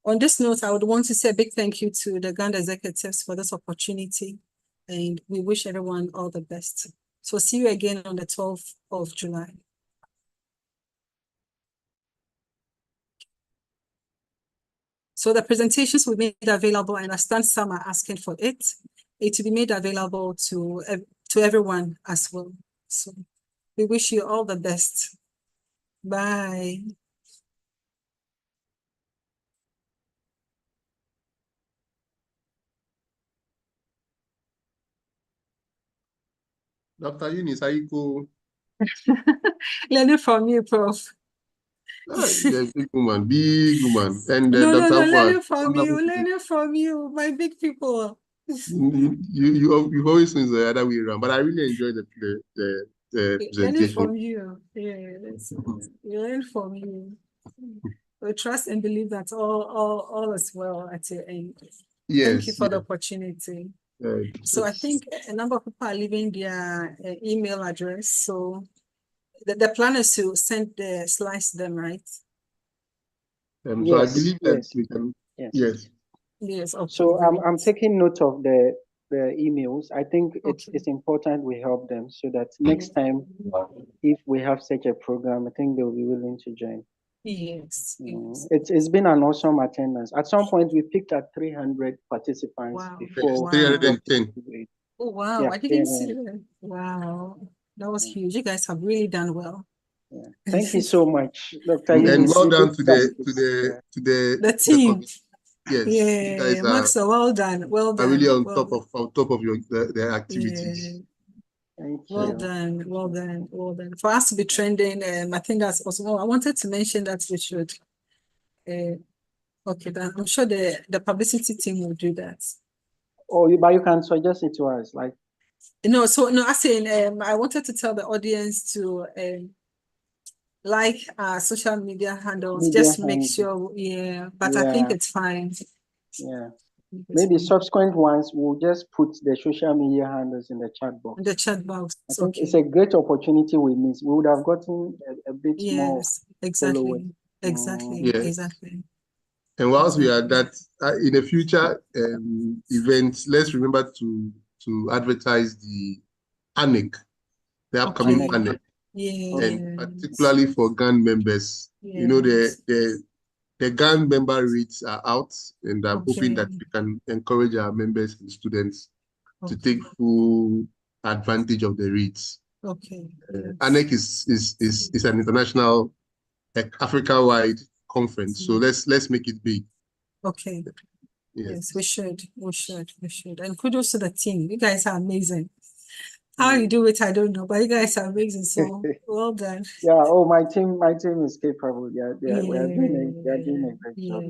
On this note, I would want to say a big thank you to the Ghana executives for this opportunity. And we wish everyone all the best. So see you again on the 12th of July. So the presentations will be made available. I understand some are asking for it. It will be made available to everyone as well. So we wish you all the best. Bye. Dr. Eunice, are you cool? Learning from you, Prof. Yeah, big woman, big woman. And No, Dr. learning from you, my big people. You've always been the other way around, but I really enjoyed the Learning presentation. from you. Yeah, we learn from you. We trust and believe that all is well at the end. Yes, Thank you for the yes. opportunity. So I think a number of people are leaving their email address. So the plan is to send the slides to them, right? So I Yes, believe that yes, we can. yes. Yes. Yes. Okay, So I'm great. taking note of the emails. I think Okay. it's important we help them so that next time, if we have such a program, I think they'll be willing to join. Yes. Yes. It's been an awesome attendance. At some point, we picked at 300 participants Wow. before. Wow. 310. Oh, wow. Yeah, I didn't see 310. that. Wow. That was huge. You guys have really done well. Yeah. Thank you so much, Dr. And Eunice. well We done did to the practice. The team. committee. Yes, you Yeah, guys Maxwell, well done. Well are really done. on top of your the activities. Yeah. Thank Well you. done, well done, well done. For us to be trending, I think that's also. I wanted to mention that we should. Okay, then I'm sure the publicity team will do that. But you can suggest it to us, like. No, I saying I wanted to tell the audience to like our social media handles. Just make sure, yeah. But I think it's fine. Yeah. Maybe subsequent ones we'll just put the social media handles in the chat box. In the chat box. I think it's a great opportunity we miss. We would have gotten a bit more. Yes, exactly. Exactly. Yes. Exactly. And whilst we are at that, in the future events, let's remember to advertise ANEC, the upcoming Okay. ANEC, Yeah. and particularly for GAN members. You know, the GAN member rates are out, and I'm hoping that we can encourage our members and students to take full advantage of the rates. Okay. ANEC is an international, Africa-wide conference, so let's make it big. Okay. Yes. Yes, we should. And kudos to the team. You guys are amazing. How you do it, I don't know, but you guys are amazing. So well done. Yeah. Oh, my team is capable. We are doing a great job.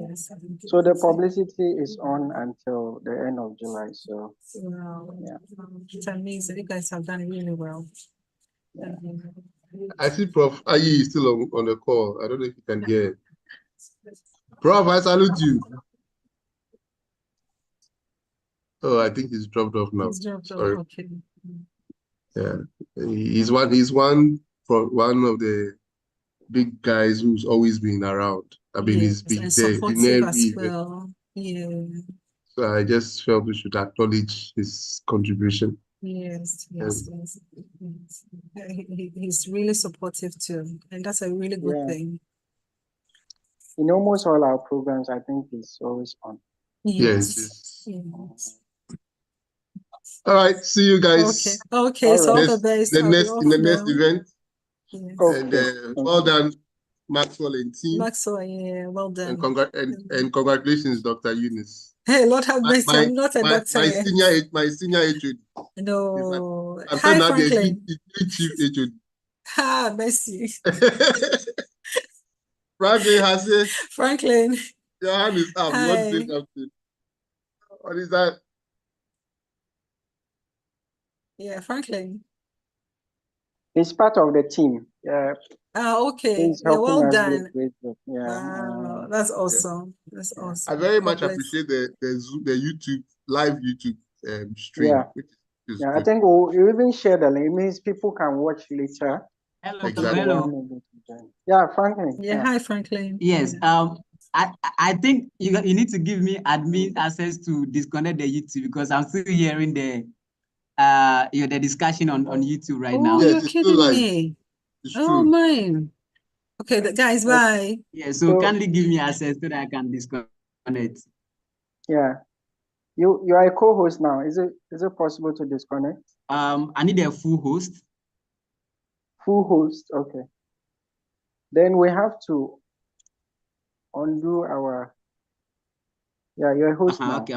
Yes. So the publicity is on until the end of July. So Wow. yeah, It's amazing. You guys have done really well. yeah. I see Prof. Ayi is still on the call. I don't know if you can hear. Prof, I salute you. Oh, I think he's dropped off now. He's dropped off. Sorry. Okay. Yeah, he's one of the big guys who's always been around. I mean, he's been and there in supportive every as event. well. Yeah. So I just felt we should acknowledge his contribution. Yes. He's really supportive too, and that's a really good thing. In almost all our programs, I think he's always on. Yes. All right. See you guys. Okay. So all the best. In the next event. Yeah. And well done, Maxwell and team. Maxwell, yeah, well done. And congratulations, Dr. Eunice. Hey, Lord have mercy. I'm not a doctor. My senior HOD. No. I'm Hi, now Franklin. the chief HOD. Ha, mercy. Franklin has it. Franklin. Your hand is up. You want to say something? What is that? Yeah, Franklin. He's part of the team. Yeah. Okay. He's Yeah, well helping us done. with great job. Yeah. Wow, that's awesome. That's awesome. I very God much bless. appreciate the live YouTube stream. Yeah. Which is Yeah, I good. think we'll even share the link. It means people can watch later. Hello. Exactly. Hello. Yeah, Franklin. Yeah, hi, Franklin. Yes. I think you need to give me admin access to disconnect the YouTube because I'm still hearing the discussion on YouTube right now. You're kidding me. Oh, mine. Okay, guys, bye. Yeah, so kindly give me access so that I can disconnect. Yeah. You are a co-host now. Is it possible to disconnect? I need a full host. Full host, okay. Then we have to undo our you're a host now. Okay,